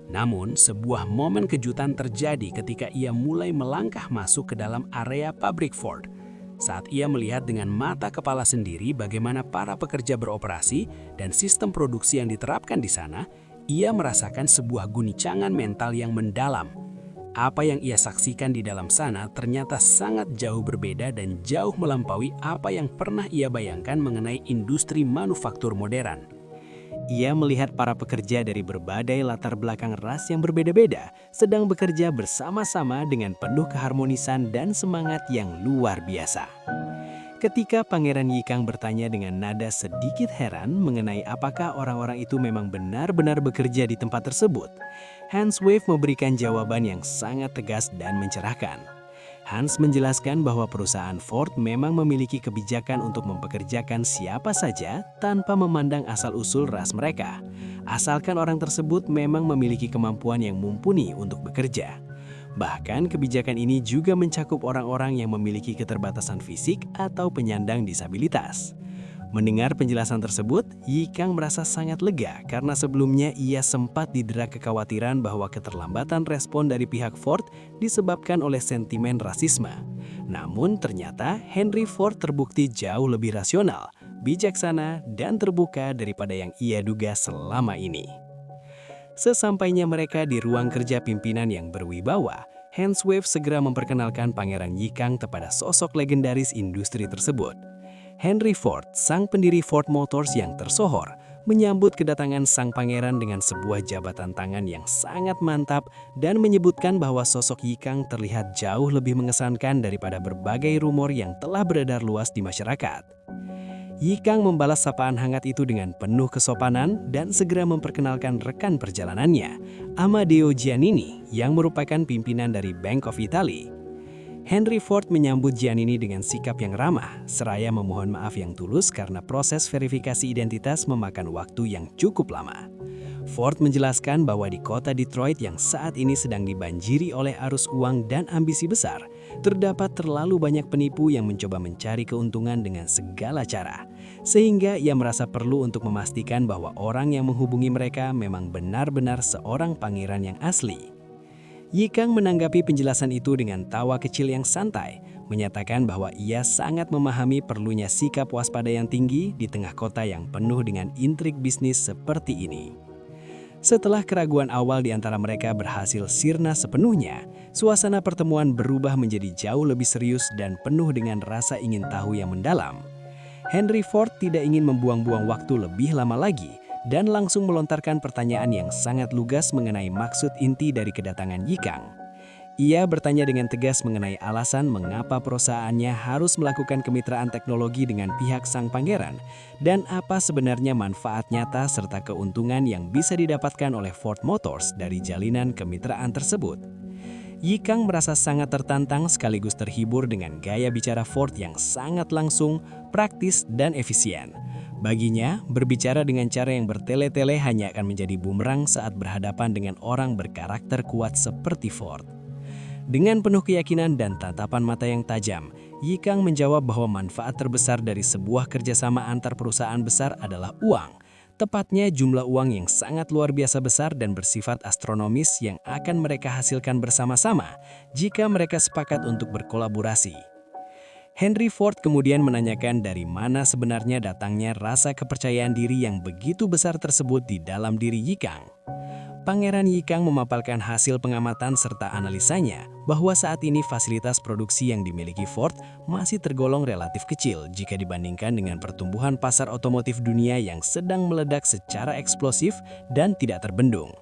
Namun, sebuah momen kejutan terjadi ketika ia mulai melangkah masuk ke dalam area pabrik Ford. Saat ia melihat dengan mata kepala sendiri bagaimana para pekerja beroperasi dan sistem produksi yang diterapkan di sana, ia merasakan sebuah guncangan mental yang mendalam. Apa yang ia saksikan di dalam sana ternyata sangat jauh berbeda dan jauh melampaui apa yang pernah ia bayangkan mengenai industri manufaktur modern. Ia melihat para pekerja dari berbagai latar belakang ras yang berbeda-beda sedang bekerja bersama-sama dengan penuh keharmonisan dan semangat yang luar biasa. Ketika Pangeran Yikang bertanya dengan nada sedikit heran mengenai apakah orang-orang itu memang benar-benar bekerja di tempat tersebut, Hans Wave memberikan jawaban yang sangat tegas dan mencerahkan. Hans menjelaskan bahwa perusahaan Ford memang memiliki kebijakan untuk mempekerjakan siapa saja tanpa memandang asal-usul ras mereka, asalkan orang tersebut memang memiliki kemampuan yang mumpuni untuk bekerja. Bahkan kebijakan ini juga mencakup orang-orang yang memiliki keterbatasan fisik atau penyandang disabilitas. Mendengar penjelasan tersebut, Yikang merasa sangat lega karena sebelumnya ia sempat didera kekhawatiran bahwa keterlambatan respon dari pihak Ford disebabkan oleh sentimen rasisme. Namun ternyata Henry Ford terbukti jauh lebih rasional, bijaksana dan terbuka daripada yang ia duga selama ini. Sesampainya mereka di ruang kerja pimpinan yang berwibawa, Hanswave segera memperkenalkan Pangeran Yikang kepada sosok legendaris industri tersebut. Henry Ford, sang pendiri Ford Motors yang tersohor, menyambut kedatangan sang pangeran dengan sebuah jabatan tangan yang sangat mantap dan menyebutkan bahwa sosok Yikang terlihat jauh lebih mengesankan daripada berbagai rumor yang telah beredar luas di masyarakat. Yikang membalas sapaan hangat itu dengan penuh kesopanan dan segera memperkenalkan rekan perjalanannya, Amadeo Giannini, yang merupakan pimpinan dari Bank of Italy. Henry Ford menyambut Giannini dengan sikap yang ramah, seraya memohon maaf yang tulus karena proses verifikasi identitas memakan waktu yang cukup lama. Ford menjelaskan bahwa di kota Detroit yang saat ini sedang dibanjiri oleh arus uang dan ambisi besar, terdapat terlalu banyak penipu yang mencoba mencari keuntungan dengan segala cara, sehingga ia merasa perlu untuk memastikan bahwa orang yang menghubungi mereka memang benar-benar seorang pangeran yang asli. Yikang menanggapi penjelasan itu dengan tawa kecil yang santai, menyatakan bahwa ia sangat memahami perlunya sikap waspada yang tinggi di tengah kota yang penuh dengan intrik bisnis seperti ini. Setelah keraguan awal di antara mereka berhasil sirna sepenuhnya, suasana pertemuan berubah menjadi jauh lebih serius dan penuh dengan rasa ingin tahu yang mendalam. Henry Ford tidak ingin membuang-buang waktu lebih lama lagi dan langsung melontarkan pertanyaan yang sangat lugas mengenai maksud inti dari kedatangan Yikang. Ia bertanya dengan tegas mengenai alasan mengapa perusahaannya harus melakukan kemitraan teknologi dengan pihak sang pangeran dan apa sebenarnya manfaat nyata serta keuntungan yang bisa didapatkan oleh Ford Motors dari jalinan kemitraan tersebut. Yikang merasa sangat tertantang sekaligus terhibur dengan gaya bicara Ford yang sangat langsung, praktis, dan efisien. Baginya, berbicara dengan cara yang bertele-tele hanya akan menjadi bumerang saat berhadapan dengan orang berkarakter kuat seperti Ford. Dengan penuh keyakinan dan tatapan mata yang tajam, Yikang menjawab bahwa manfaat terbesar dari sebuah kerjasama antar perusahaan besar adalah uang. Tepatnya jumlah uang yang sangat luar biasa besar dan bersifat astronomis yang akan mereka hasilkan bersama-sama jika mereka sepakat untuk berkolaborasi. Henry Ford kemudian menanyakan dari mana sebenarnya datangnya rasa kepercayaan diri yang begitu besar tersebut di dalam diri Yikang. Pangeran Yikang memapalkan hasil pengamatan serta analisanya bahwa saat ini fasilitas produksi yang dimiliki Ford masih tergolong relatif kecil jika dibandingkan dengan pertumbuhan pasar otomotif dunia yang sedang meledak secara eksplosif dan tidak terbendung.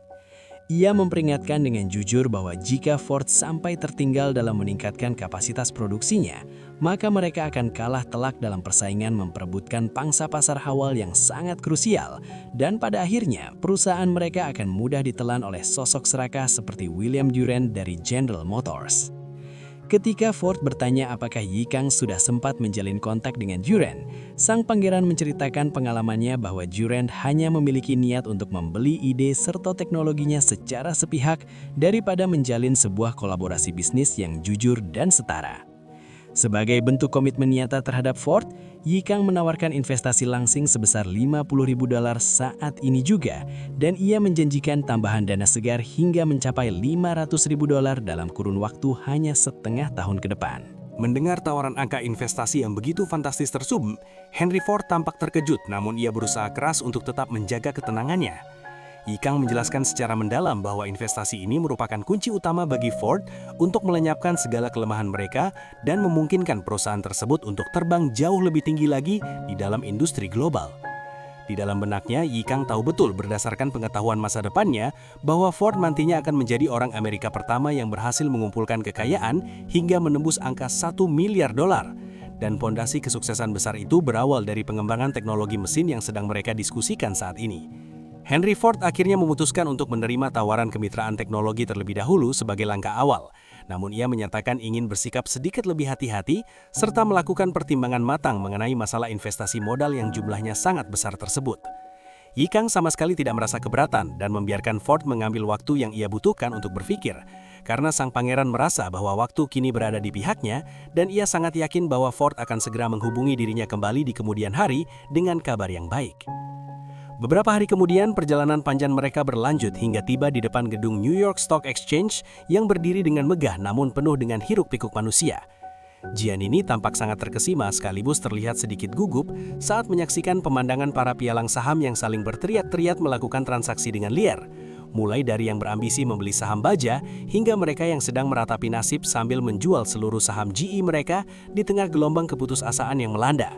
Ia memperingatkan dengan jujur bahwa jika Ford sampai tertinggal dalam meningkatkan kapasitas produksinya, maka mereka akan kalah telak dalam persaingan memperebutkan pangsa pasar awal yang sangat krusial, dan pada akhirnya perusahaan mereka akan mudah ditelan oleh sosok serakah seperti William Durand dari General Motors. Ketika Ford bertanya apakah Yikang sudah sempat menjalin kontak dengan Durand, sang pangeran menceritakan pengalamannya bahwa Durand hanya memiliki niat untuk membeli ide serta teknologinya secara sepihak daripada menjalin sebuah kolaborasi bisnis yang jujur dan setara. Sebagai bentuk komitmen nyata terhadap Ford, Yikang menawarkan investasi langsing sebesar $50.000 saat ini juga, dan ia menjanjikan tambahan dana segar hingga mencapai $500.000 dalam kurun waktu hanya setengah tahun ke depan. Mendengar tawaran angka investasi yang begitu fantastis tersebut, Henry Ford tampak terkejut, namun ia berusaha keras untuk tetap menjaga ketenangannya. Yikang menjelaskan secara mendalam bahwa investasi ini merupakan kunci utama bagi Ford untuk melenyapkan segala kelemahan mereka dan memungkinkan perusahaan tersebut untuk terbang jauh lebih tinggi lagi di dalam industri global. Di dalam benaknya, Yikang tahu betul berdasarkan pengetahuan masa depannya bahwa Ford nantinya akan menjadi orang Amerika pertama yang berhasil mengumpulkan kekayaan hingga menembus angka $1 miliar. Dan pondasi kesuksesan besar itu berawal dari pengembangan teknologi mesin yang sedang mereka diskusikan saat ini. Henry Ford akhirnya memutuskan untuk menerima tawaran kemitraan teknologi terlebih dahulu sebagai langkah awal. Namun ia menyatakan ingin bersikap sedikit lebih hati-hati serta melakukan pertimbangan matang mengenai masalah investasi modal yang jumlahnya sangat besar tersebut. Yikang sama sekali tidak merasa keberatan dan membiarkan Ford mengambil waktu yang ia butuhkan untuk berpikir, karena sang pangeran merasa bahwa waktu kini berada di pihaknya dan ia sangat yakin bahwa Ford akan segera menghubungi dirinya kembali di kemudian hari dengan kabar yang baik. Beberapa hari kemudian, perjalanan panjang mereka berlanjut hingga tiba di depan gedung New York Stock Exchange yang berdiri dengan megah namun penuh dengan hiruk-pikuk manusia. Giannini tampak sangat terkesima sekaligus terlihat sedikit gugup saat menyaksikan pemandangan para pialang saham yang saling berteriak-teriak melakukan transaksi dengan liar. Mulai dari yang berambisi membeli saham baja, hingga mereka yang sedang meratapi nasib sambil menjual seluruh saham GE mereka di tengah gelombang keputusasaan yang melanda.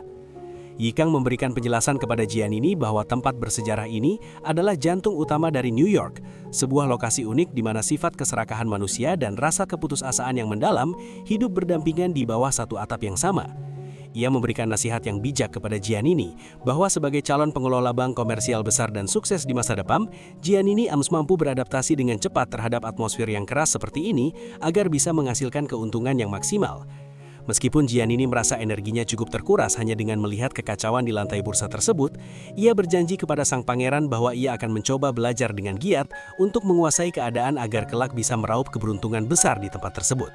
Yikang memberikan penjelasan kepada Giannini bahwa tempat bersejarah ini adalah jantung utama dari New York, sebuah lokasi unik di mana sifat keserakahan manusia dan rasa keputusasaan yang mendalam hidup berdampingan di bawah satu atap yang sama. Ia memberikan nasihat yang bijak kepada Giannini bahwa sebagai calon pengelola bank komersial besar dan sukses di masa depan, Giannini harus mampu beradaptasi dengan cepat terhadap atmosfer yang keras seperti ini agar bisa menghasilkan keuntungan yang maksimal. Meskipun Giannini merasa energinya cukup terkuras hanya dengan melihat kekacauan di lantai bursa tersebut, ia berjanji kepada sang pangeran bahwa ia akan mencoba belajar dengan giat untuk menguasai keadaan agar kelak bisa meraup keberuntungan besar di tempat tersebut.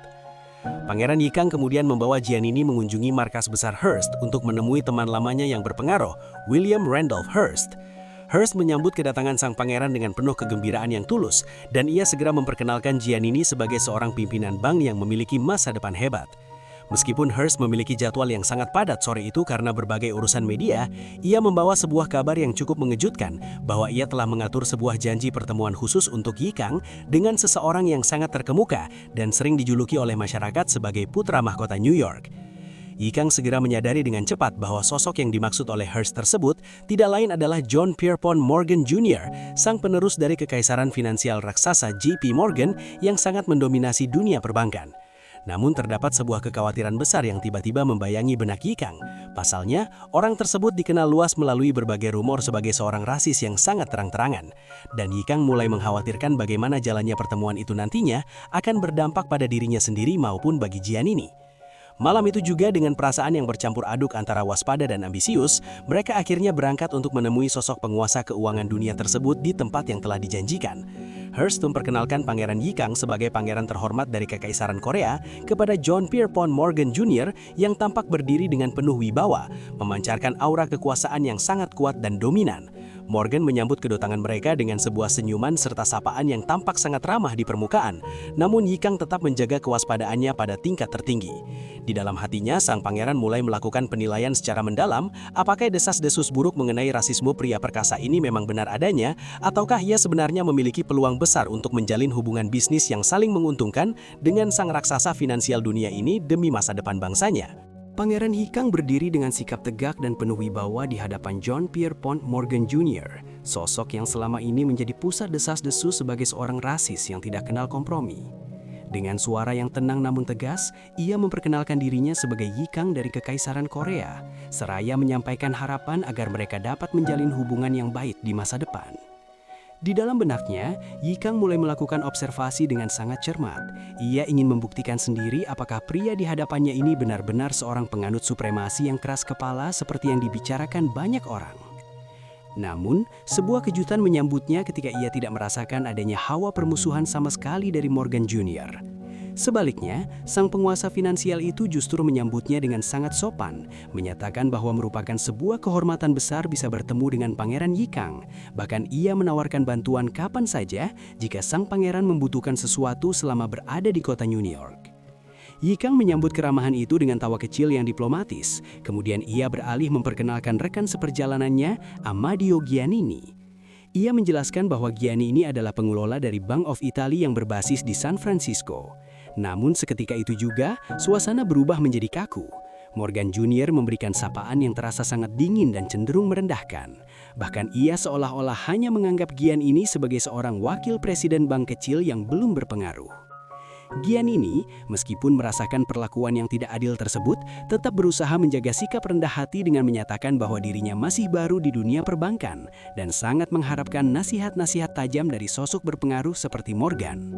Pangeran Yikang kemudian membawa Giannini mengunjungi markas besar Hearst untuk menemui teman lamanya yang berpengaruh, William Randolph Hearst. Hearst menyambut kedatangan sang pangeran dengan penuh kegembiraan yang tulus, dan ia segera memperkenalkan Giannini sebagai seorang pimpinan bank yang memiliki masa depan hebat. Meskipun Hearst memiliki jadwal yang sangat padat sore itu karena berbagai urusan media, ia membawa sebuah kabar yang cukup mengejutkan bahwa ia telah mengatur sebuah janji pertemuan khusus untuk Yikang dengan seseorang yang sangat terkemuka dan sering dijuluki oleh masyarakat sebagai putra mahkota New York. Yikang segera menyadari dengan cepat bahwa sosok yang dimaksud oleh Hearst tersebut tidak lain adalah John Pierpont Morgan Jr., sang penerus dari kekaisaran finansial raksasa JP Morgan yang sangat mendominasi dunia perbankan. Namun terdapat sebuah kekhawatiran besar yang tiba-tiba membayangi benak Yikang. Pasalnya, orang tersebut dikenal luas melalui berbagai rumor sebagai seorang rasis yang sangat terang-terangan. Dan Yikang mulai mengkhawatirkan bagaimana jalannya pertemuan itu nantinya akan berdampak pada dirinya sendiri maupun bagi Giannini. Malam itu juga dengan perasaan yang bercampur aduk antara waspada dan ambisius, mereka akhirnya berangkat untuk menemui sosok penguasa keuangan dunia tersebut di tempat yang telah dijanjikan. Hearst memperkenalkan Pangeran Yikang sebagai pangeran terhormat dari Kekaisaran Korea kepada John Pierpont Morgan Jr. yang tampak berdiri dengan penuh wibawa, memancarkan aura kekuasaan yang sangat kuat dan dominan. Morgan menyambut kedatangan mereka dengan sebuah senyuman serta sapaan yang tampak sangat ramah di permukaan, namun Yikang tetap menjaga kewaspadaannya pada tingkat tertinggi. Di dalam hatinya, sang pangeran mulai melakukan penilaian secara mendalam apakah desas-desus buruk mengenai rasisme pria perkasa ini memang benar adanya, ataukah ia sebenarnya memiliki peluang besar untuk menjalin hubungan bisnis yang saling menguntungkan dengan sang raksasa finansial dunia ini demi masa depan bangsanya. Pangeran Yikang berdiri dengan sikap tegak dan penuh wibawa di hadapan John Pierpont Morgan Jr., sosok yang selama ini menjadi pusat desas-desus sebagai seorang rasis yang tidak kenal kompromi. Dengan suara yang tenang namun tegas, ia memperkenalkan dirinya sebagai Yikang dari Kekaisaran Korea, seraya menyampaikan harapan agar mereka dapat menjalin hubungan yang baik di masa depan. Di dalam benaknya, Yikang mulai melakukan observasi dengan sangat cermat. Ia ingin membuktikan sendiri apakah pria di hadapannya ini benar-benar seorang penganut supremasi yang keras kepala seperti yang dibicarakan banyak orang. Namun, sebuah kejutan menyambutnya ketika ia tidak merasakan adanya hawa permusuhan sama sekali dari Morgan Jr. Sebaliknya, sang penguasa finansial itu justru menyambutnya dengan sangat sopan, menyatakan bahwa merupakan sebuah kehormatan besar bisa bertemu dengan Pangeran Yikang. Bahkan ia menawarkan bantuan kapan saja jika sang pangeran membutuhkan sesuatu selama berada di kota New York. Yikang menyambut keramahan itu dengan tawa kecil yang diplomatis. Kemudian ia beralih memperkenalkan rekan seperjalanannya, Amadeo Giannini. Ia menjelaskan bahwa Giannini adalah pengelola dari Bank of Italy yang berbasis di San Francisco. Namun seketika itu juga, suasana berubah menjadi kaku. Morgan Jr. memberikan sapaan yang terasa sangat dingin dan cenderung merendahkan. Bahkan ia seolah-olah hanya menganggap Giannini sebagai seorang wakil presiden bank kecil yang belum berpengaruh. Giannini, meskipun merasakan perlakuan yang tidak adil tersebut, tetap berusaha menjaga sikap rendah hati dengan menyatakan bahwa dirinya masih baru di dunia perbankan dan sangat mengharapkan nasihat-nasihat tajam dari sosok berpengaruh seperti Morgan.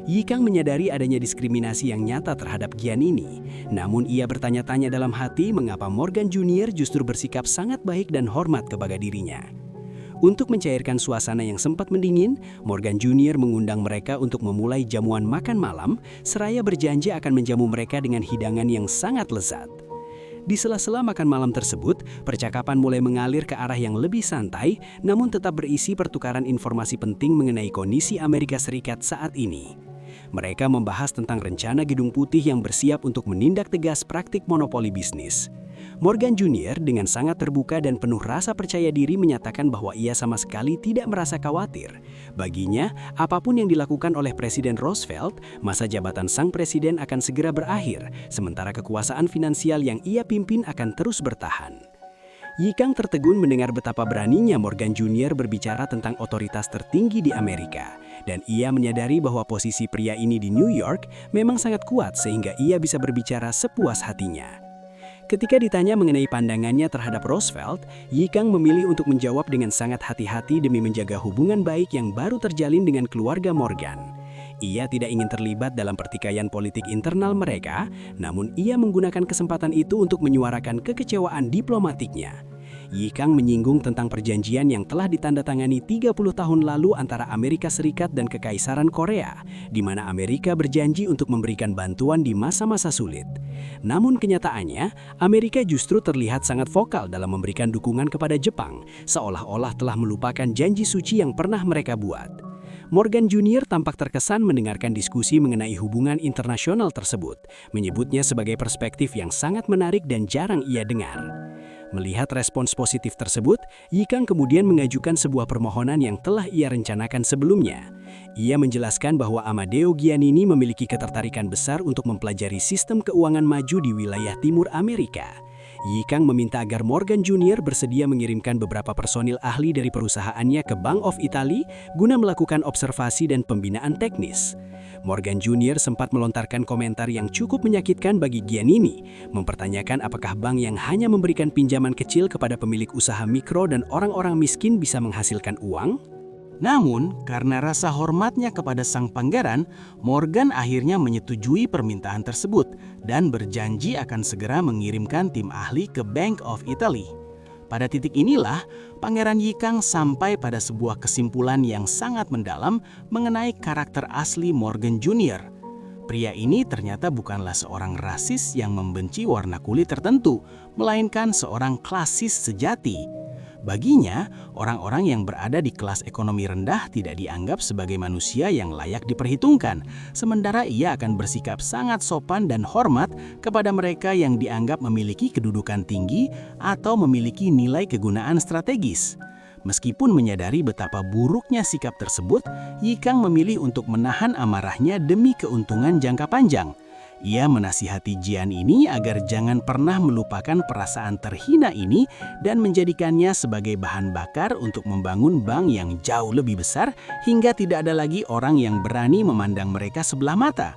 Yikang menyadari adanya diskriminasi yang nyata terhadap Giannini, namun ia bertanya-tanya dalam hati mengapa Morgan Jr. justru bersikap sangat baik dan hormat kepada dirinya. Untuk mencairkan suasana yang sempat mendingin, Morgan Jr. mengundang mereka untuk memulai jamuan makan malam, seraya berjanji akan menjamu mereka dengan hidangan yang sangat lezat. Di sela-sela makan malam tersebut, percakapan mulai mengalir ke arah yang lebih santai, namun tetap berisi pertukaran informasi penting mengenai kondisi Amerika Serikat saat ini. Mereka membahas tentang rencana Gedung Putih yang bersiap untuk menindak tegas praktik monopoli bisnis. Morgan Jr. dengan sangat terbuka dan penuh rasa percaya diri menyatakan bahwa ia sama sekali tidak merasa khawatir. Baginya, apapun yang dilakukan oleh Presiden Roosevelt, masa jabatan sang presiden akan segera berakhir, sementara kekuasaan finansial yang ia pimpin akan terus bertahan. Yikang tertegun mendengar betapa beraninya Morgan Jr. berbicara tentang otoritas tertinggi di Amerika, dan ia menyadari bahwa posisi pria ini di New York memang sangat kuat sehingga ia bisa berbicara sepuas hatinya. Ketika ditanya mengenai pandangannya terhadap Roosevelt, Yikang memilih untuk menjawab dengan sangat hati-hati demi menjaga hubungan baik yang baru terjalin dengan keluarga Morgan. Ia tidak ingin terlibat dalam pertikaian politik internal mereka, namun ia menggunakan kesempatan itu untuk menyuarakan kekecewaan diplomatiknya. Yikang menyinggung tentang perjanjian yang telah ditandatangani 30 tahun lalu antara Amerika Serikat dan Kekaisaran Korea, di mana Amerika berjanji untuk memberikan bantuan di masa-masa sulit. Namun kenyataannya, Amerika justru terlihat sangat vokal dalam memberikan dukungan kepada Jepang, seolah-olah telah melupakan janji suci yang pernah mereka buat. Morgan Jr. tampak terkesan mendengarkan diskusi mengenai hubungan internasional tersebut, menyebutnya sebagai perspektif yang sangat menarik dan jarang ia dengar. Melihat respons positif tersebut, Yikang kemudian mengajukan sebuah permohonan yang telah ia rencanakan sebelumnya. Ia menjelaskan bahwa Amadeo Giannini memiliki ketertarikan besar untuk mempelajari sistem keuangan maju di wilayah timur Amerika. Yikang meminta agar Morgan Jr. bersedia mengirimkan beberapa personil ahli dari perusahaannya ke Bank of Italy guna melakukan observasi dan pembinaan teknis. Morgan Jr. sempat melontarkan komentar yang cukup menyakitkan bagi Giannini, mempertanyakan apakah bank yang hanya memberikan pinjaman kecil kepada pemilik usaha mikro dan orang-orang miskin bisa menghasilkan uang. Namun, karena rasa hormatnya kepada sang pangeran, Morgan akhirnya menyetujui permintaan tersebut dan berjanji akan segera mengirimkan tim ahli ke Bank of Italy. Pada titik inilah, Pangeran Yikang sampai pada sebuah kesimpulan yang sangat mendalam mengenai karakter asli Morgan Jr. Pria ini ternyata bukanlah seorang rasis yang membenci warna kulit tertentu, melainkan seorang klasis sejati. Baginya, orang-orang yang berada di kelas ekonomi rendah tidak dianggap sebagai manusia yang layak diperhitungkan, sementara ia akan bersikap sangat sopan dan hormat kepada mereka yang dianggap memiliki kedudukan tinggi atau memiliki nilai kegunaan strategis. Meskipun menyadari betapa buruknya sikap tersebut, Yikang memilih untuk menahan amarahnya demi keuntungan jangka panjang. Ia menasihati Jian ini agar jangan pernah melupakan perasaan terhina ini dan menjadikannya sebagai bahan bakar untuk membangun bank yang jauh lebih besar hingga tidak ada lagi orang yang berani memandang mereka sebelah mata.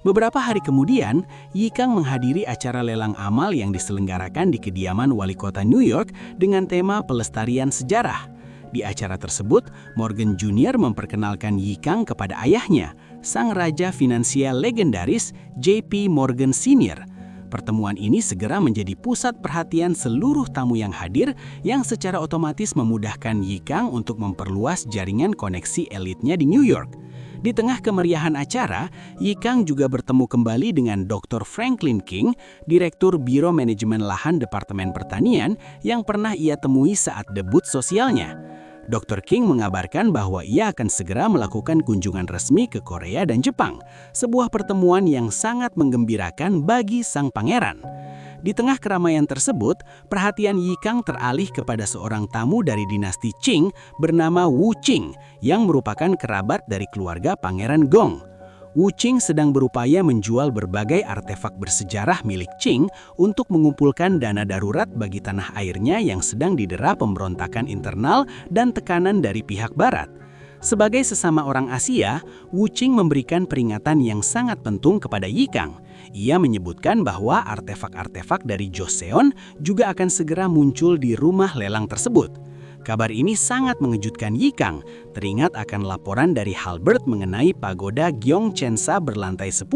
Beberapa hari kemudian, Yikang menghadiri acara lelang amal yang diselenggarakan di kediaman wali kota New York dengan tema pelestarian sejarah. Di acara tersebut, Morgan Jr. memperkenalkan Yikang kepada ayahnya, sang raja finansial legendaris JP Morgan Sr. Pertemuan ini segera menjadi pusat perhatian seluruh tamu yang hadir yang secara otomatis memudahkan Yikang untuk memperluas jaringan koneksi elitnya di New York. Di tengah kemeriahan acara, Yikang juga bertemu kembali dengan Dr. Franklin King, Direktur Biro Manajemen Lahan Departemen Pertanian yang pernah ia temui saat debut sosialnya. Dr. King mengabarkan bahwa ia akan segera melakukan kunjungan resmi ke Korea dan Jepang, sebuah pertemuan yang sangat menggembirakan bagi sang pangeran. Di tengah keramaian tersebut, perhatian Yikang teralih kepada seorang tamu dari dinasti Qing bernama Wu Qing yang merupakan kerabat dari keluarga Pangeran Gong. Wu Qing sedang berupaya menjual berbagai artefak bersejarah milik Qing untuk mengumpulkan dana darurat bagi tanah airnya yang sedang didera pemberontakan internal dan tekanan dari pihak barat. Sebagai sesama orang Asia, Wu Qing memberikan peringatan yang sangat penting kepada Yikang. Ia menyebutkan bahwa artefak-artefak dari Joseon juga akan segera muncul di rumah lelang tersebut. Kabar ini sangat mengejutkan Yikang, teringat akan laporan dari Halbert mengenai pagoda Gyeongchensa berlantai 10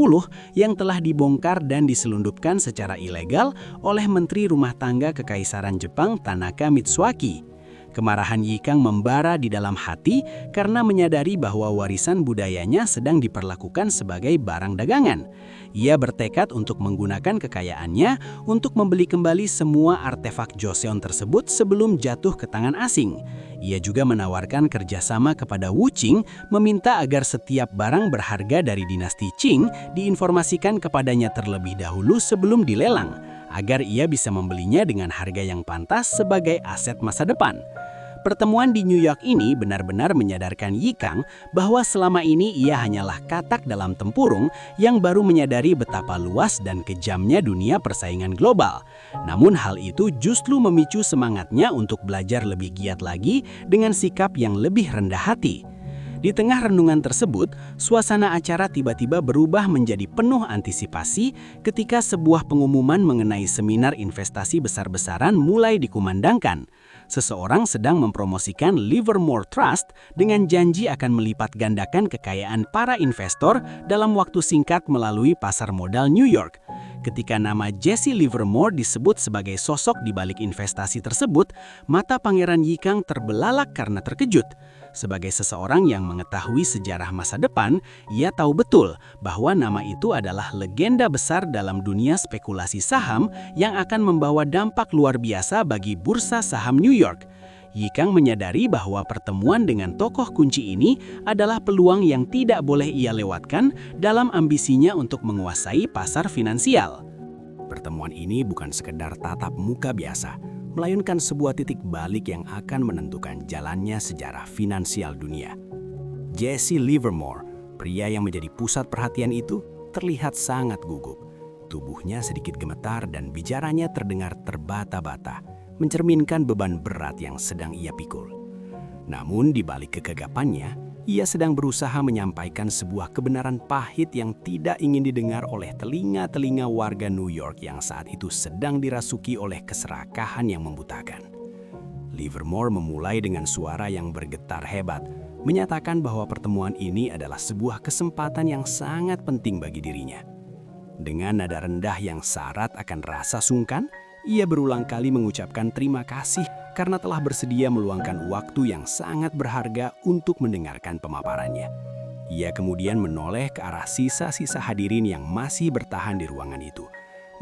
yang telah dibongkar dan diselundupkan secara ilegal oleh Menteri Rumah Tangga Kekaisaran Jepang Tanaka Mitsuaki. Kemarahan Yikang membara di dalam hati karena menyadari bahwa warisan budayanya sedang diperlakukan sebagai barang dagangan. Ia bertekad untuk menggunakan kekayaannya untuk membeli kembali semua artefak Joseon tersebut sebelum jatuh ke tangan asing. Ia juga menawarkan kerjasama kepada Wu Qing, meminta agar setiap barang berharga dari dinasti Qing diinformasikan kepadanya terlebih dahulu sebelum dilelang, agar ia bisa membelinya dengan harga yang pantas sebagai aset masa depan. Pertemuan di New York ini benar-benar menyadarkan Yikang bahwa selama ini ia hanyalah katak dalam tempurung yang baru menyadari betapa luas dan kejamnya dunia persaingan global. Namun hal itu justru memicu semangatnya untuk belajar lebih giat lagi dengan sikap yang lebih rendah hati. Di tengah renungan tersebut, suasana acara tiba-tiba berubah menjadi penuh antisipasi ketika sebuah pengumuman mengenai seminar investasi besar-besaran mulai dikumandangkan. Seseorang sedang mempromosikan Livermore Trust dengan janji akan melipat gandakan kekayaan para investor dalam waktu singkat melalui pasar modal New York. Ketika nama Jesse Livermore disebut sebagai sosok di balik investasi tersebut, mata Pangeran Yikang terbelalak karena terkejut. Sebagai seseorang yang mengetahui sejarah masa depan, ia tahu betul bahwa nama itu adalah legenda besar dalam dunia spekulasi saham yang akan membawa dampak luar biasa bagi bursa saham New York. Yikang menyadari bahwa pertemuan dengan tokoh kunci ini adalah peluang yang tidak boleh ia lewatkan dalam ambisinya untuk menguasai pasar finansial. Pertemuan ini bukan sekedar tatap muka biasa, melainkan sebuah titik balik yang akan menentukan jalannya sejarah finansial dunia. Jesse Livermore, pria yang menjadi pusat perhatian itu, terlihat sangat gugup. Tubuhnya sedikit gemetar dan bicaranya terdengar terbata-bata, mencerminkan beban berat yang sedang ia pikul. Namun di balik kegagapannya, ia sedang berusaha menyampaikan sebuah kebenaran pahit yang tidak ingin didengar oleh telinga-telinga warga New York yang saat itu sedang dirasuki oleh keserakahan yang membutakan. Livermore memulai dengan suara yang bergetar hebat, menyatakan bahwa pertemuan ini adalah sebuah kesempatan yang sangat penting bagi dirinya. Dengan nada rendah yang syarat akan rasa sungkan, ia berulang kali mengucapkan terima kasih karena telah bersedia meluangkan waktu yang sangat berharga untuk mendengarkan pemaparannya. Ia kemudian menoleh ke arah sisa-sisa hadirin yang masih bertahan di ruangan itu,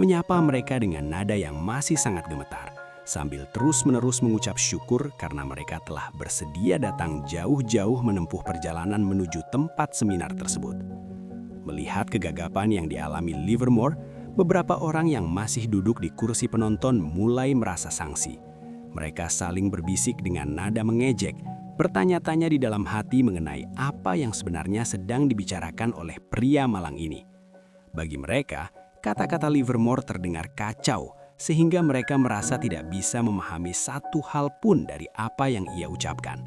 menyapa mereka dengan nada yang masih sangat gemetar, sambil terus-menerus mengucap syukur karena mereka telah bersedia datang jauh-jauh menempuh perjalanan menuju tempat seminar tersebut. Melihat kegagapan yang dialami Livermore, beberapa orang yang masih duduk di kursi penonton mulai merasa sangsi. Mereka saling berbisik dengan nada mengejek, bertanya-tanya di dalam hati mengenai apa yang sebenarnya sedang dibicarakan oleh pria malang ini. Bagi mereka, kata-kata Livermore terdengar kacau, sehingga mereka merasa tidak bisa memahami satu hal pun dari apa yang ia ucapkan.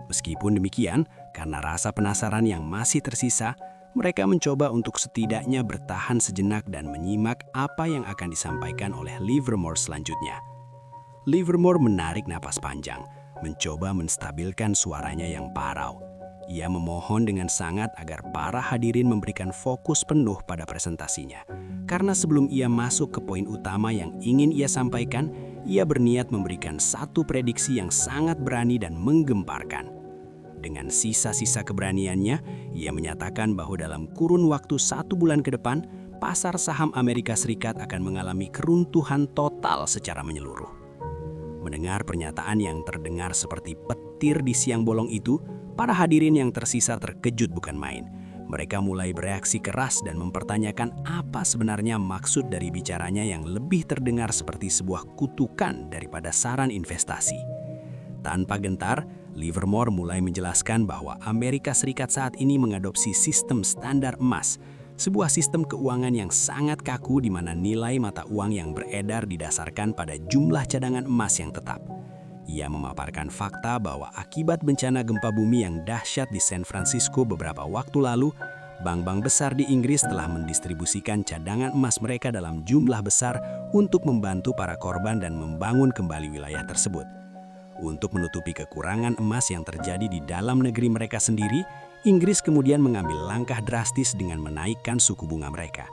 Meskipun demikian, karena rasa penasaran yang masih tersisa, mereka mencoba untuk setidaknya bertahan sejenak dan menyimak apa yang akan disampaikan oleh Livermore selanjutnya. Livermore menarik napas panjang, mencoba menstabilkan suaranya yang parau. Ia memohon dengan sangat agar para hadirin memberikan fokus penuh pada presentasinya. Karena sebelum ia masuk ke poin utama yang ingin ia sampaikan, ia berniat memberikan satu prediksi yang sangat berani dan menggemparkan. Dengan sisa-sisa keberaniannya, ia menyatakan bahwa dalam kurun waktu 1 bulan ke depan, pasar saham Amerika Serikat akan mengalami keruntuhan total secara menyeluruh. Mendengar pernyataan yang terdengar seperti petir di siang bolong itu, para hadirin yang tersisa terkejut bukan main. Mereka mulai bereaksi keras dan mempertanyakan apa sebenarnya maksud dari bicaranya yang lebih terdengar seperti sebuah kutukan daripada saran investasi. Tanpa gentar, Livermore mulai menjelaskan bahwa Amerika Serikat saat ini mengadopsi sistem standar emas, sebuah sistem keuangan yang sangat kaku di mana nilai mata uang yang beredar didasarkan pada jumlah cadangan emas yang tetap. Ia memaparkan fakta bahwa akibat bencana gempa bumi yang dahsyat di San Francisco beberapa waktu lalu, bank-bank besar di Inggris telah mendistribusikan cadangan emas mereka dalam jumlah besar untuk membantu para korban dan membangun kembali wilayah tersebut. Untuk menutupi kekurangan emas yang terjadi di dalam negeri mereka sendiri, Inggris kemudian mengambil langkah drastis dengan menaikkan suku bunga mereka.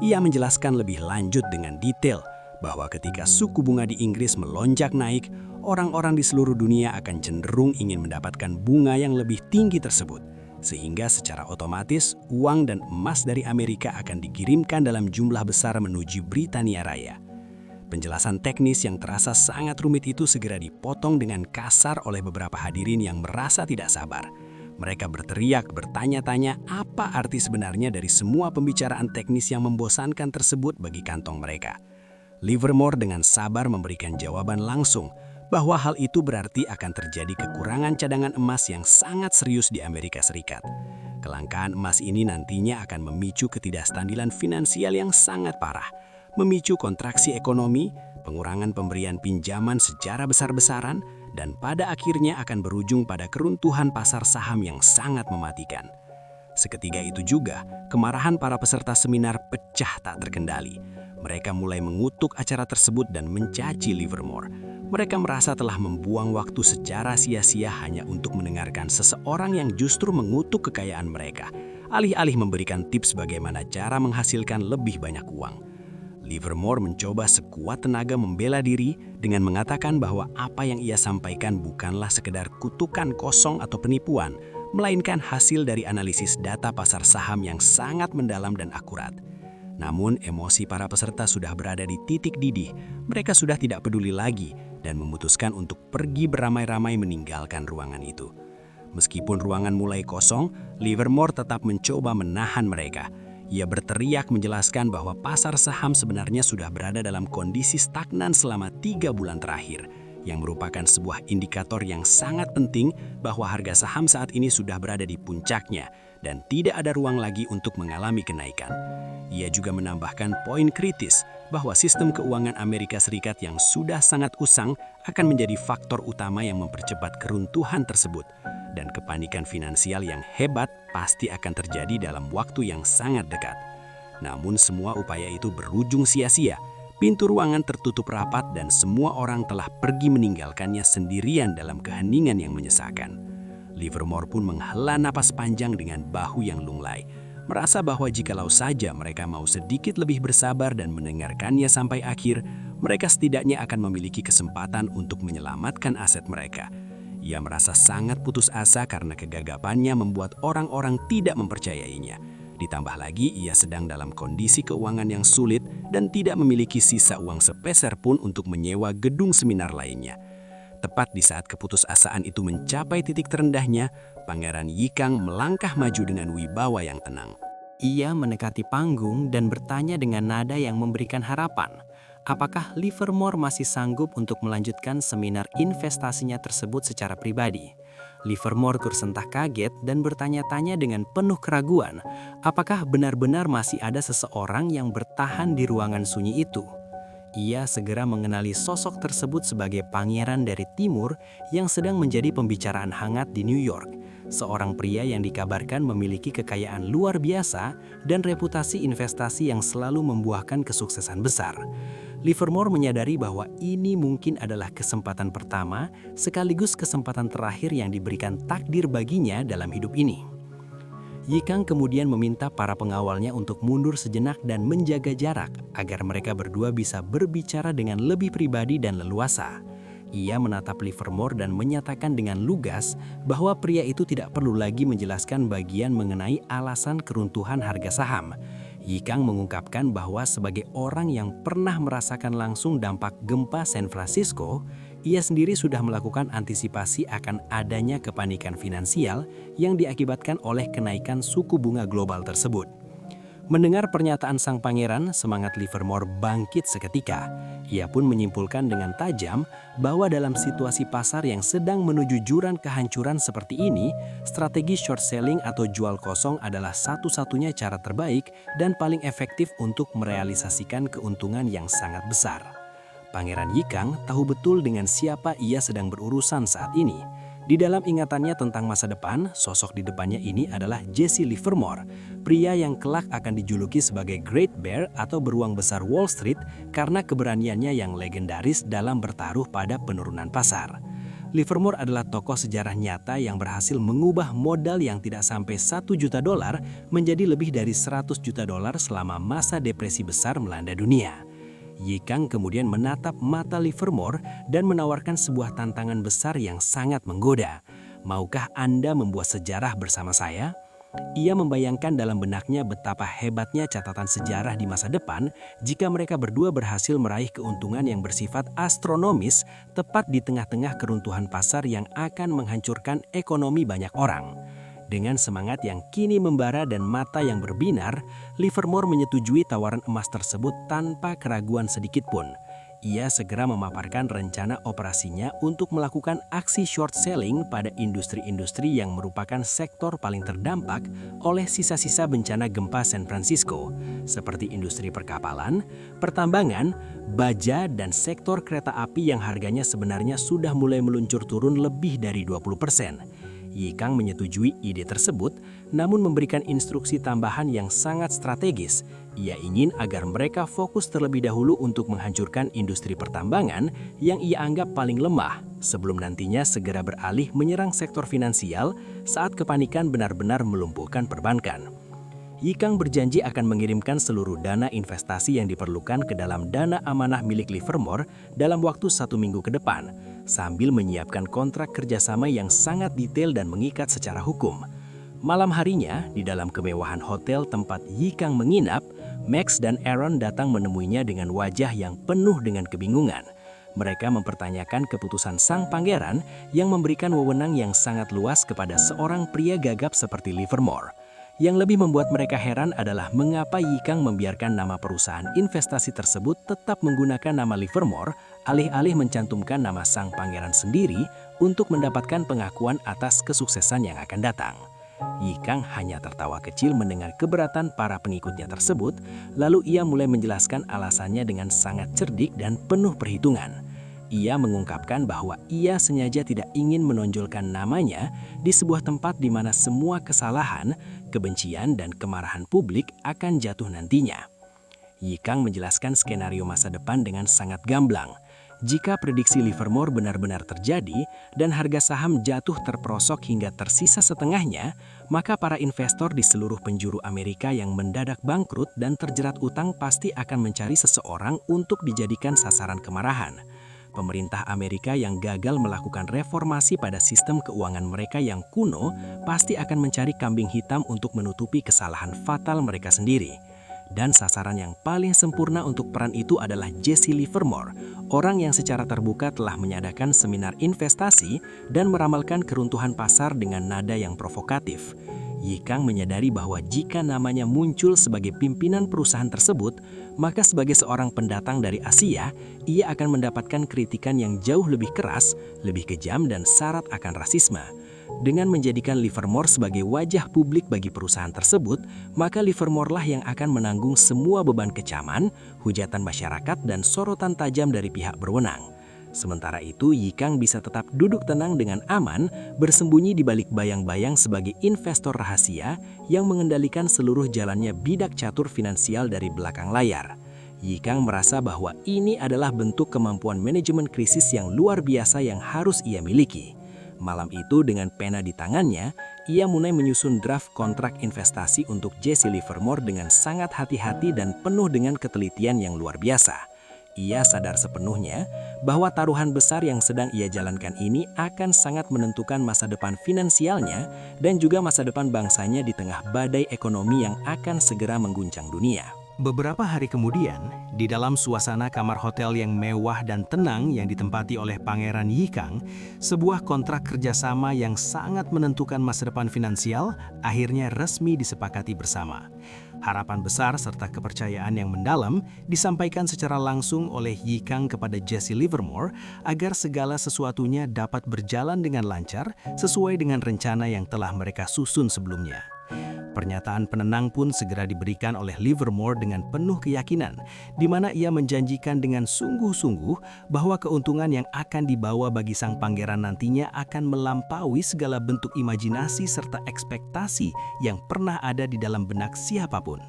Ia menjelaskan lebih lanjut dengan detail bahwa ketika suku bunga di Inggris melonjak naik, orang-orang di seluruh dunia akan cenderung ingin mendapatkan bunga yang lebih tinggi tersebut, sehingga secara otomatis uang dan emas dari Amerika akan dikirimkan dalam jumlah besar menuju Britania Raya. Penjelasan teknis yang terasa sangat rumit itu segera dipotong dengan kasar oleh beberapa hadirin yang merasa tidak sabar. Mereka berteriak, bertanya-tanya apa arti sebenarnya dari semua pembicaraan teknis yang membosankan tersebut bagi kantong mereka. Livermore dengan sabar memberikan jawaban langsung bahwa hal itu berarti akan terjadi kekurangan cadangan emas yang sangat serius di Amerika Serikat. Kelangkaan emas ini nantinya akan memicu ketidakstabilan finansial yang sangat parah, memicu kontraksi ekonomi, pengurangan pemberian pinjaman secara besar-besaran, dan pada akhirnya akan berujung pada keruntuhan pasar saham yang sangat mematikan. Seketika itu juga, kemarahan para peserta seminar pecah tak terkendali. Mereka mulai mengutuk acara tersebut dan mencaci Livermore. Mereka merasa telah membuang waktu secara sia-sia hanya untuk mendengarkan seseorang yang justru mengutuk kekayaan mereka, alih-alih memberikan tips bagaimana cara menghasilkan lebih banyak uang. Livermore mencoba sekuat tenaga membela diri dengan mengatakan bahwa apa yang ia sampaikan bukanlah sekedar kutukan kosong atau penipuan, melainkan hasil dari analisis data pasar saham yang sangat mendalam dan akurat. Namun emosi para peserta sudah berada di titik didih, mereka sudah tidak peduli lagi dan memutuskan untuk pergi beramai-ramai meninggalkan ruangan itu. Meskipun ruangan mulai kosong, Livermore tetap mencoba menahan mereka. Ia berteriak menjelaskan bahwa pasar saham sebenarnya sudah berada dalam kondisi stagnan selama 3 bulan terakhir, yang merupakan sebuah indikator yang sangat penting bahwa harga saham saat ini sudah berada di puncaknya dan tidak ada ruang lagi untuk mengalami kenaikan. Ia juga menambahkan poin kritis bahwa sistem keuangan Amerika Serikat yang sudah sangat usang akan menjadi faktor utama yang mempercepat keruntuhan tersebut. Dan kepanikan finansial yang hebat pasti akan terjadi dalam waktu yang sangat dekat. Namun semua upaya itu berujung sia-sia. Pintu ruangan tertutup rapat dan semua orang telah pergi meninggalkannya sendirian dalam keheningan yang menyesakan. Livermore pun menghela napas panjang dengan bahu yang lunglai, merasa bahwa jikalau saja mereka mau sedikit lebih bersabar dan mendengarkannya sampai akhir, mereka setidaknya akan memiliki kesempatan untuk menyelamatkan aset mereka. Ia merasa sangat putus asa karena kegagapannya membuat orang-orang tidak mempercayainya. Ditambah lagi, ia sedang dalam kondisi keuangan yang sulit dan tidak memiliki sisa uang sepeser pun untuk menyewa gedung seminar lainnya. Tepat di saat keputusasaan itu mencapai titik terendahnya, Pangeran Yikang melangkah maju dengan wibawa yang tenang. Ia mendekati panggung dan bertanya dengan nada yang memberikan harapan. Apakah Livermore masih sanggup untuk melanjutkan seminar investasinya tersebut secara pribadi? Livermore tersentak kaget dan bertanya-tanya dengan penuh keraguan, apakah benar-benar masih ada seseorang yang bertahan di ruangan sunyi itu? Ia segera mengenali sosok tersebut sebagai pangeran dari timur yang sedang menjadi pembicaraan hangat di New York. Seorang pria yang dikabarkan memiliki kekayaan luar biasa dan reputasi investasi yang selalu membuahkan kesuksesan besar. Livermore menyadari bahwa ini mungkin adalah kesempatan pertama sekaligus kesempatan terakhir yang diberikan takdir baginya dalam hidup ini. Yikang kemudian meminta para pengawalnya untuk mundur sejenak dan menjaga jarak agar mereka berdua bisa berbicara dengan lebih pribadi dan leluasa. Ia menatap Livermore dan menyatakan dengan lugas bahwa pria itu tidak perlu lagi menjelaskan bagian mengenai alasan keruntuhan harga saham. Yikang mengungkapkan bahwa sebagai orang yang pernah merasakan langsung dampak gempa San Francisco, ia sendiri sudah melakukan antisipasi akan adanya kepanikan finansial yang diakibatkan oleh kenaikan suku bunga global tersebut. Mendengar pernyataan sang pangeran, semangat Livermore bangkit seketika. Ia pun menyimpulkan dengan tajam bahwa dalam situasi pasar yang sedang menuju jurang kehancuran seperti ini, strategi short selling atau jual kosong adalah satu-satunya cara terbaik dan paling efektif untuk merealisasikan keuntungan yang sangat besar. Pangeran Yikang tahu betul dengan siapa ia sedang berurusan saat ini. Di dalam ingatannya tentang masa depan, sosok di depannya ini adalah Jesse Livermore, pria yang kelak akan dijuluki sebagai Great Bear atau beruang besar Wall Street karena keberaniannya yang legendaris dalam bertaruh pada penurunan pasar. Livermore adalah tokoh sejarah nyata yang berhasil mengubah modal yang tidak sampai $1 juta menjadi lebih dari $100 juta selama masa depresi besar melanda dunia. Yikang kemudian menatap mata Livermore dan menawarkan sebuah tantangan besar yang sangat menggoda. Maukah Anda membuat sejarah bersama saya? Ia membayangkan dalam benaknya betapa hebatnya catatan sejarah di masa depan jika mereka berdua berhasil meraih keuntungan yang bersifat astronomis tepat di tengah-tengah keruntuhan pasar yang akan menghancurkan ekonomi banyak orang. Dengan semangat yang kini membara dan mata yang berbinar, Livermore menyetujui tawaran emas tersebut tanpa keraguan sedikit pun. Ia segera memaparkan rencana operasinya untuk melakukan aksi short selling pada industri-industri yang merupakan sektor paling terdampak oleh sisa-sisa bencana gempa San Francisco, seperti industri perkapalan, pertambangan, baja, dan sektor kereta api yang harganya sebenarnya sudah mulai meluncur turun lebih dari 20%. Yikang menyetujui ide tersebut, namun memberikan instruksi tambahan yang sangat strategis. Ia ingin agar mereka fokus terlebih dahulu untuk menghancurkan industri pertambangan yang ia anggap paling lemah, sebelum nantinya segera beralih menyerang sektor finansial saat kepanikan benar-benar melumpuhkan perbankan. Yikang berjanji akan mengirimkan seluruh dana investasi yang diperlukan ke dalam dana amanah milik Livermore dalam waktu 1 minggu ke depan, sambil menyiapkan kontrak kerjasama yang sangat detail dan mengikat secara hukum. Malam harinya, di dalam kemewahan hotel tempat Yikang menginap, Max dan Aaron datang menemuinya dengan wajah yang penuh dengan kebingungan. Mereka mempertanyakan keputusan sang pangeran yang memberikan wewenang yang sangat luas kepada seorang pria gagap seperti Livermore. Yang lebih membuat mereka heran adalah mengapa Yikang membiarkan nama perusahaan investasi tersebut tetap menggunakan nama Livermore, alih-alih mencantumkan nama sang pangeran sendiri untuk mendapatkan pengakuan atas kesuksesan yang akan datang. Yikang hanya tertawa kecil mendengar keberatan para pengikutnya tersebut, lalu ia mulai menjelaskan alasannya dengan sangat cerdik dan penuh perhitungan. Ia mengungkapkan bahwa ia sengaja tidak ingin menonjolkan namanya di sebuah tempat di mana semua kesalahan, kebencian, dan kemarahan publik akan jatuh nantinya. Yikang menjelaskan skenario masa depan dengan sangat gamblang. Jika prediksi Livermore benar-benar terjadi dan harga saham jatuh terperosok hingga tersisa setengahnya, maka para investor di seluruh penjuru Amerika yang mendadak bangkrut dan terjerat utang pasti akan mencari seseorang untuk dijadikan sasaran kemarahan. Pemerintah Amerika yang gagal melakukan reformasi pada sistem keuangan mereka yang kuno pasti akan mencari kambing hitam untuk menutupi kesalahan fatal mereka sendiri. Dan sasaran yang paling sempurna untuk peran itu adalah Jesse Livermore, orang yang secara terbuka telah menyadakan seminar investasi dan meramalkan keruntuhan pasar dengan nada yang provokatif. Yikang menyadari bahwa jika namanya muncul sebagai pimpinan perusahaan tersebut, maka sebagai seorang pendatang dari Asia, ia akan mendapatkan kritikan yang jauh lebih keras, lebih kejam, dan syarat akan rasisme. Dengan menjadikan Livermore sebagai wajah publik bagi perusahaan tersebut, maka Livermore lah yang akan menanggung semua beban kecaman, hujatan masyarakat, dan sorotan tajam dari pihak berwenang. Sementara itu, Yikang bisa tetap duduk tenang dengan aman, bersembunyi di balik bayang-bayang sebagai investor rahasia yang mengendalikan seluruh jalannya bidak catur finansial dari belakang layar. Yikang merasa bahwa ini adalah bentuk kemampuan manajemen krisis yang luar biasa yang harus ia miliki. Malam itu, dengan pena di tangannya, ia mulai menyusun draft kontrak investasi untuk Jesse Livermore dengan sangat hati-hati dan penuh dengan ketelitian yang luar biasa. Ia sadar sepenuhnya bahwa taruhan besar yang sedang ia jalankan ini akan sangat menentukan masa depan finansialnya dan juga masa depan bangsanya di tengah badai ekonomi yang akan segera mengguncang dunia. Beberapa hari kemudian, di dalam suasana kamar hotel yang mewah dan tenang yang ditempati oleh Pangeran Yikang, sebuah kontrak kerjasama yang sangat menentukan masa depan finansial akhirnya resmi disepakati bersama. Harapan besar serta kepercayaan yang mendalam disampaikan secara langsung oleh Yikang kepada Jesse Livermore agar segala sesuatunya dapat berjalan dengan lancar sesuai dengan rencana yang telah mereka susun sebelumnya. Pernyataan penenang pun segera diberikan oleh Livermore dengan penuh keyakinan, di mana ia menjanjikan dengan sungguh-sungguh bahwa keuntungan yang akan dibawa bagi sang pangeran nantinya akan melampaui segala bentuk imajinasi serta ekspektasi yang pernah ada di dalam benak siapapun.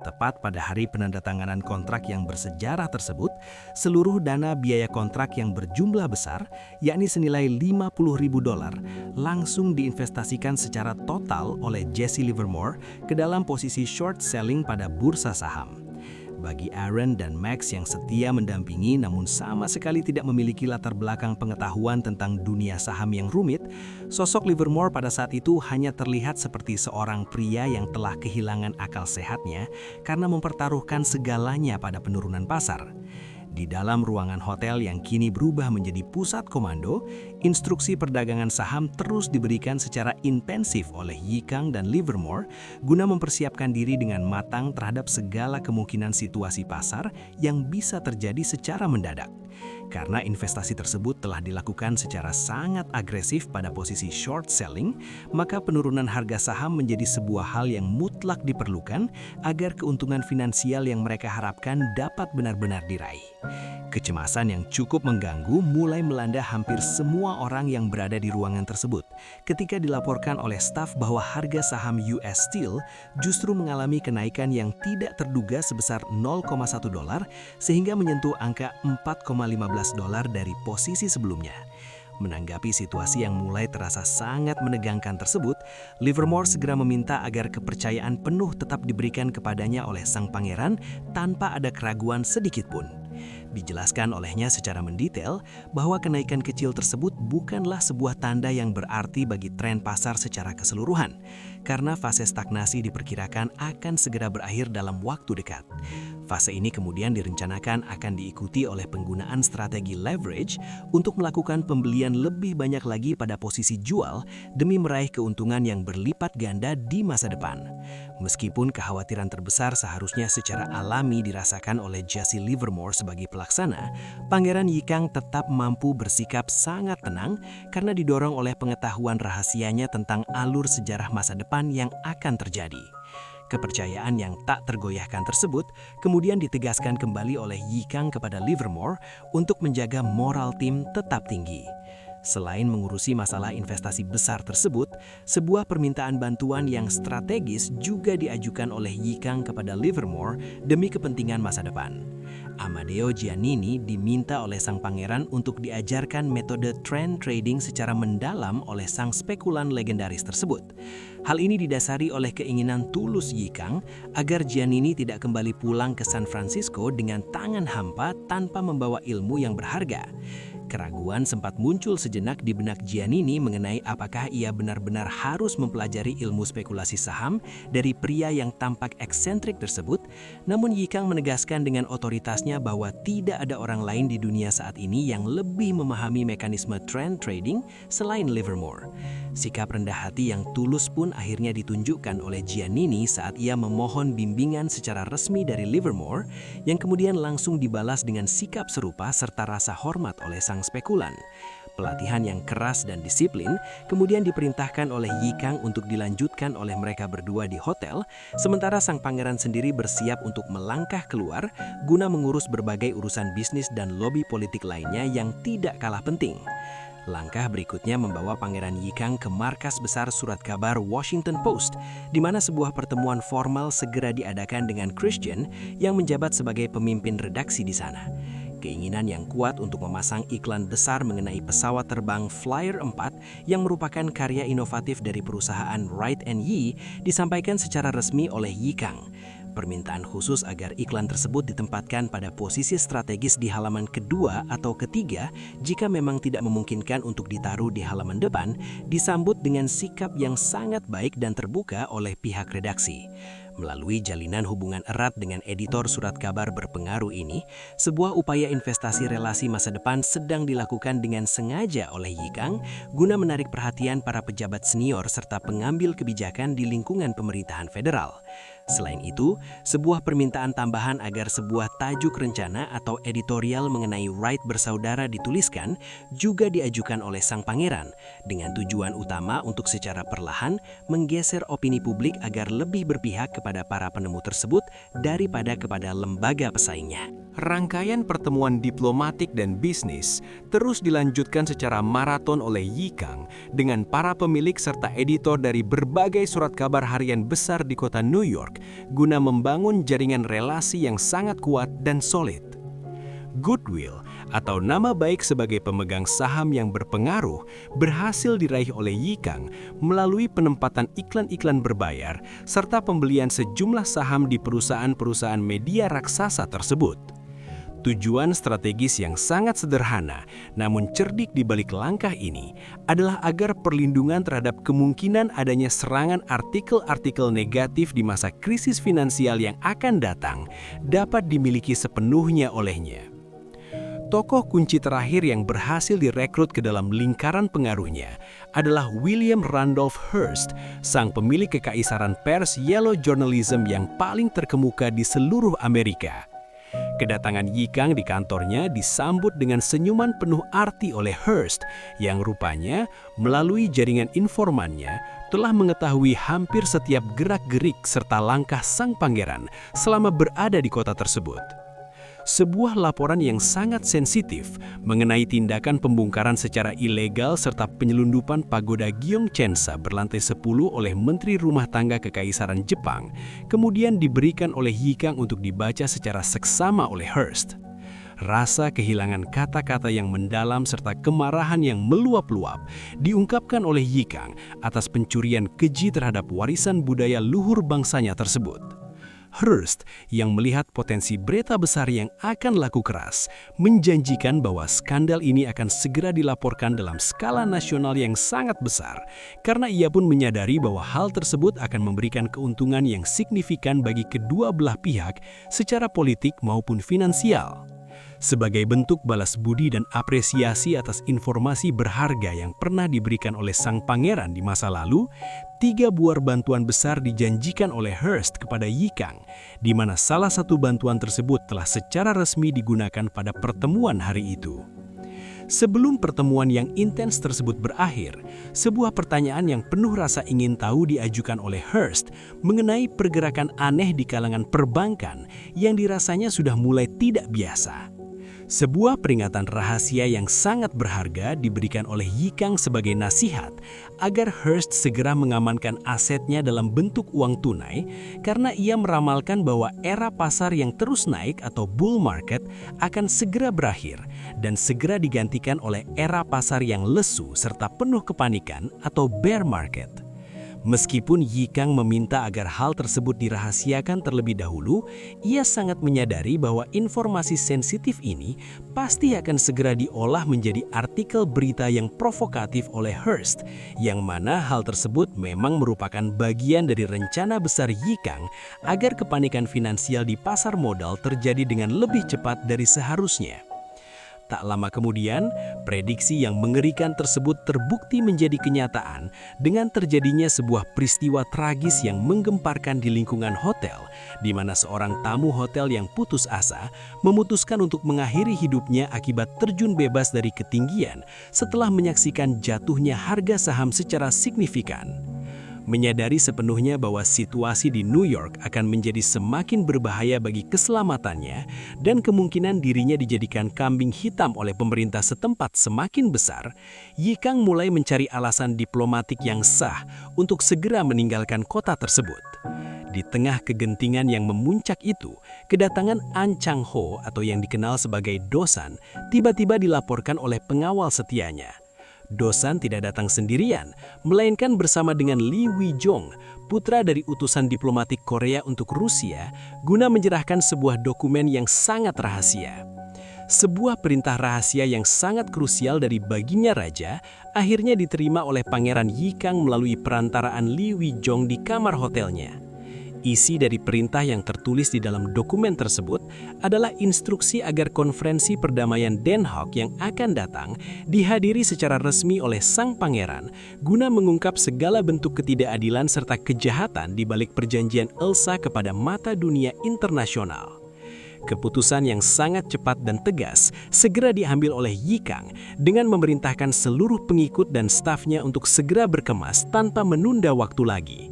Tepat pada hari penandatanganan kontrak yang bersejarah tersebut, seluruh dana biaya kontrak yang berjumlah besar, yakni senilai $50.000, langsung diinvestasikan secara total oleh Jesse Livermore ke dalam posisi short selling pada bursa saham. Bagi Aaron dan Max yang setia mendampingi namun sama sekali tidak memiliki latar belakang pengetahuan tentang dunia saham yang rumit, sosok Livermore pada saat itu hanya terlihat seperti seorang pria yang telah kehilangan akal sehatnya karena mempertaruhkan segalanya pada penurunan pasar. Di dalam ruangan hotel yang kini berubah menjadi pusat komando, instruksi perdagangan saham terus diberikan secara intensif oleh Yikang dan Livermore guna mempersiapkan diri dengan matang terhadap segala kemungkinan situasi pasar yang bisa terjadi secara mendadak. Karena investasi tersebut telah dilakukan secara sangat agresif pada posisi short selling, maka penurunan harga saham menjadi sebuah hal yang mutlak diperlukan agar keuntungan finansial yang mereka harapkan dapat benar-benar diraih. Kecemasan yang cukup mengganggu mulai melanda hampir semua orang yang berada di ruangan tersebut ketika dilaporkan oleh staf bahwa harga saham US Steel justru mengalami kenaikan yang tidak terduga sebesar $0,1 sehingga menyentuh angka $4,15 dari posisi sebelumnya. Menanggapi situasi yang mulai terasa sangat menegangkan tersebut, Livermore segera meminta agar kepercayaan penuh tetap diberikan kepadanya oleh sang pangeran tanpa ada keraguan sedikit pun. Dijelaskan olehnya secara mendetail bahwa kenaikan kecil tersebut bukanlah sebuah tanda yang berarti bagi tren pasar secara keseluruhan, karena fase stagnasi diperkirakan akan segera berakhir dalam waktu dekat. Fase ini kemudian direncanakan akan diikuti oleh penggunaan strategi leverage untuk melakukan pembelian lebih banyak lagi pada posisi jual demi meraih keuntungan yang berlipat ganda di masa depan. Meskipun kekhawatiran terbesar seharusnya secara alami dirasakan oleh Jesse Livermore sebagai pelaksana, Pangeran Yikang tetap mampu bersikap sangat tenang karena didorong oleh pengetahuan rahasianya tentang alur sejarah masa depan yang akan terjadi. Kepercayaan yang tak tergoyahkan tersebut kemudian ditegaskan kembali oleh Yikang kepada Livermore untuk menjaga moral tim tetap tinggi. Selain mengurusi masalah investasi besar tersebut, sebuah permintaan bantuan yang strategis juga diajukan oleh Yikang kepada Livermore demi kepentingan masa depan. Amadeo Giannini diminta oleh sang pangeran untuk diajarkan metode trend trading secara mendalam oleh sang spekulan legendaris tersebut. Hal ini didasari oleh keinginan tulus Yikang agar Giannini tidak kembali pulang ke San Francisco dengan tangan hampa tanpa membawa ilmu yang berharga. Keraguan sempat muncul sejenak di benak Giannini mengenai apakah ia benar-benar harus mempelajari ilmu spekulasi saham dari pria yang tampak eksentrik tersebut, namun Yikang menegaskan dengan otoritasnya bahwa tidak ada orang lain di dunia saat ini yang lebih memahami mekanisme trend trading selain Livermore. Sikap rendah hati yang tulus pun akhirnya ditunjukkan oleh Giannini saat ia memohon bimbingan secara resmi dari Livermore, yang kemudian langsung dibalas dengan sikap serupa serta rasa hormat oleh sang spekulan. Pelatihan yang keras dan disiplin kemudian diperintahkan oleh Yikang untuk dilanjutkan oleh mereka berdua di hotel, sementara sang pangeran sendiri bersiap untuk melangkah keluar guna mengurus berbagai urusan bisnis dan lobi politik lainnya yang tidak kalah penting. Langkah berikutnya membawa Pangeran Yikang ke markas besar surat kabar Washington Post, di mana sebuah pertemuan formal segera diadakan dengan Christian yang menjabat sebagai pemimpin redaksi di sana. Keinginan yang kuat untuk memasang iklan besar mengenai pesawat terbang Flyer 4 yang merupakan karya inovatif dari perusahaan Wright & Yee disampaikan secara resmi oleh Yikang. Permintaan khusus agar iklan tersebut ditempatkan pada posisi strategis di halaman kedua atau ketiga jika memang tidak memungkinkan untuk ditaruh di halaman depan disambut dengan sikap yang sangat baik dan terbuka oleh pihak redaksi. Melalui jalinan hubungan erat dengan editor surat kabar berpengaruh ini, sebuah upaya investasi relasi masa depan sedang dilakukan dengan sengaja oleh Yikang guna menarik perhatian para pejabat senior serta pengambil kebijakan di lingkungan pemerintahan federal. Selain itu, sebuah permintaan tambahan agar sebuah tajuk rencana atau editorial mengenai Wright bersaudara dituliskan juga diajukan oleh sang pangeran dengan tujuan utama untuk secara perlahan menggeser opini publik agar lebih berpihak kepada para penemu tersebut daripada kepada lembaga pesaingnya. Rangkaian pertemuan diplomatik dan bisnis terus dilanjutkan secara maraton oleh Yikang dengan para pemilik serta editor dari berbagai surat kabar harian besar di kota New York guna membangun jaringan relasi yang sangat kuat dan solid. Goodwill atau nama baik sebagai pemegang saham yang berpengaruh berhasil diraih oleh Yi Kang melalui penempatan iklan-iklan berbayar serta pembelian sejumlah saham di perusahaan-perusahaan media raksasa tersebut. Tujuan strategis yang sangat sederhana, namun cerdik di balik langkah ini adalah agar perlindungan terhadap kemungkinan adanya serangan artikel-artikel negatif di masa krisis finansial yang akan datang dapat dimiliki sepenuhnya olehnya. Tokoh kunci terakhir yang berhasil direkrut ke dalam lingkaran pengaruhnya adalah William Randolph Hearst, sang pemilik kekaisaran pers Yellow Journalism yang paling terkemuka di seluruh Amerika. Kedatangan Yi Kang di kantornya disambut dengan senyuman penuh arti oleh Hearst yang rupanya melalui jaringan informannya telah mengetahui hampir setiap gerak-gerik serta langkah sang pangeran selama berada di kota tersebut. Sebuah laporan yang sangat sensitif mengenai tindakan pembongkaran secara ilegal serta penyelundupan pagoda Gyeongcheonsa berlantai 10 oleh Menteri Rumah Tangga Kekaisaran Jepang kemudian diberikan oleh Yi Kang untuk dibaca secara seksama oleh Hearst. Rasa kehilangan kata-kata yang mendalam serta kemarahan yang meluap-luap diungkapkan oleh Yi Kang atas pencurian keji terhadap warisan budaya luhur bangsanya tersebut. Hearst yang melihat potensi berita besar yang akan laku keras menjanjikan bahwa skandal ini akan segera dilaporkan dalam skala nasional yang sangat besar karena ia pun menyadari bahwa hal tersebut akan memberikan keuntungan yang signifikan bagi kedua belah pihak secara politik maupun finansial. Sebagai bentuk balas budi dan apresiasi atas informasi berharga yang pernah diberikan oleh sang pangeran di masa lalu, 3 buah bantuan besar dijanjikan oleh Hearst kepada Yi Kang, di mana salah satu bantuan tersebut telah secara resmi digunakan pada pertemuan hari itu. Sebelum pertemuan yang intens tersebut berakhir, sebuah pertanyaan yang penuh rasa ingin tahu diajukan oleh Hearst mengenai pergerakan aneh di kalangan perbankan yang dirasanya sudah mulai tidak biasa. Sebuah peringatan rahasia yang sangat berharga diberikan oleh Yi Kang sebagai nasihat agar Hearst segera mengamankan asetnya dalam bentuk uang tunai karena ia meramalkan bahwa era pasar yang terus naik atau bull market akan segera berakhir dan segera digantikan oleh era pasar yang lesu serta penuh kepanikan atau bear market. Meskipun Yi Kang meminta agar hal tersebut dirahasiakan terlebih dahulu, ia sangat menyadari bahwa informasi sensitif ini pasti akan segera diolah menjadi artikel berita yang provokatif oleh Hearst, yang mana hal tersebut memang merupakan bagian dari rencana besar Yi Kang agar kepanikan finansial di pasar modal terjadi dengan lebih cepat dari seharusnya. Tak lama kemudian, prediksi yang mengerikan tersebut terbukti menjadi kenyataan dengan terjadinya sebuah peristiwa tragis yang menggemparkan di lingkungan hotel, di mana seorang tamu hotel yang putus asa memutuskan untuk mengakhiri hidupnya akibat terjun bebas dari ketinggian setelah menyaksikan jatuhnya harga saham secara signifikan. Menyadari sepenuhnya bahwa situasi di New York akan menjadi semakin berbahaya bagi keselamatannya dan kemungkinan dirinya dijadikan kambing hitam oleh pemerintah setempat semakin besar, Yi Kang mulai mencari alasan diplomatik yang sah untuk segera meninggalkan kota tersebut. Di tengah kegentingan yang memuncak itu, kedatangan An Chang-ho atau yang dikenal sebagai Dosan tiba-tiba dilaporkan oleh pengawal setianya. Dosan tidak datang sendirian, melainkan bersama dengan Lee Wi-jong, putra dari utusan diplomatik Korea untuk Rusia, guna menyerahkan sebuah dokumen yang sangat rahasia. Sebuah perintah rahasia yang sangat krusial dari baginda raja akhirnya diterima oleh Pangeran Yi Kang melalui perantaraan Lee Wi-jong di kamar hotelnya. Isi dari perintah yang tertulis di dalam dokumen tersebut adalah instruksi agar konferensi perdamaian Den Haag yang akan datang dihadiri secara resmi oleh sang pangeran guna mengungkap segala bentuk ketidakadilan serta kejahatan di balik perjanjian Elsa kepada mata dunia internasional. Keputusan yang sangat cepat dan tegas segera diambil oleh Yi Kang dengan memerintahkan seluruh pengikut dan stafnya untuk segera berkemas tanpa menunda waktu lagi.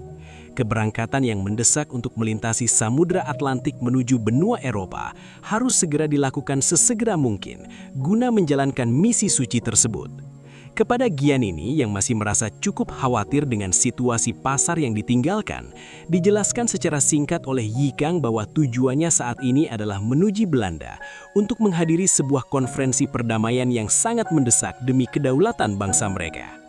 Keberangkatan yang mendesak untuk melintasi Samudra Atlantik menuju benua Eropa harus segera dilakukan sesegera mungkin guna menjalankan misi suci tersebut. Kepada Giannini yang masih merasa cukup khawatir dengan situasi pasar yang ditinggalkan, dijelaskan secara singkat oleh Yikang bahwa tujuannya saat ini adalah menuju Belanda untuk menghadiri sebuah konferensi perdamaian yang sangat mendesak demi kedaulatan bangsa mereka.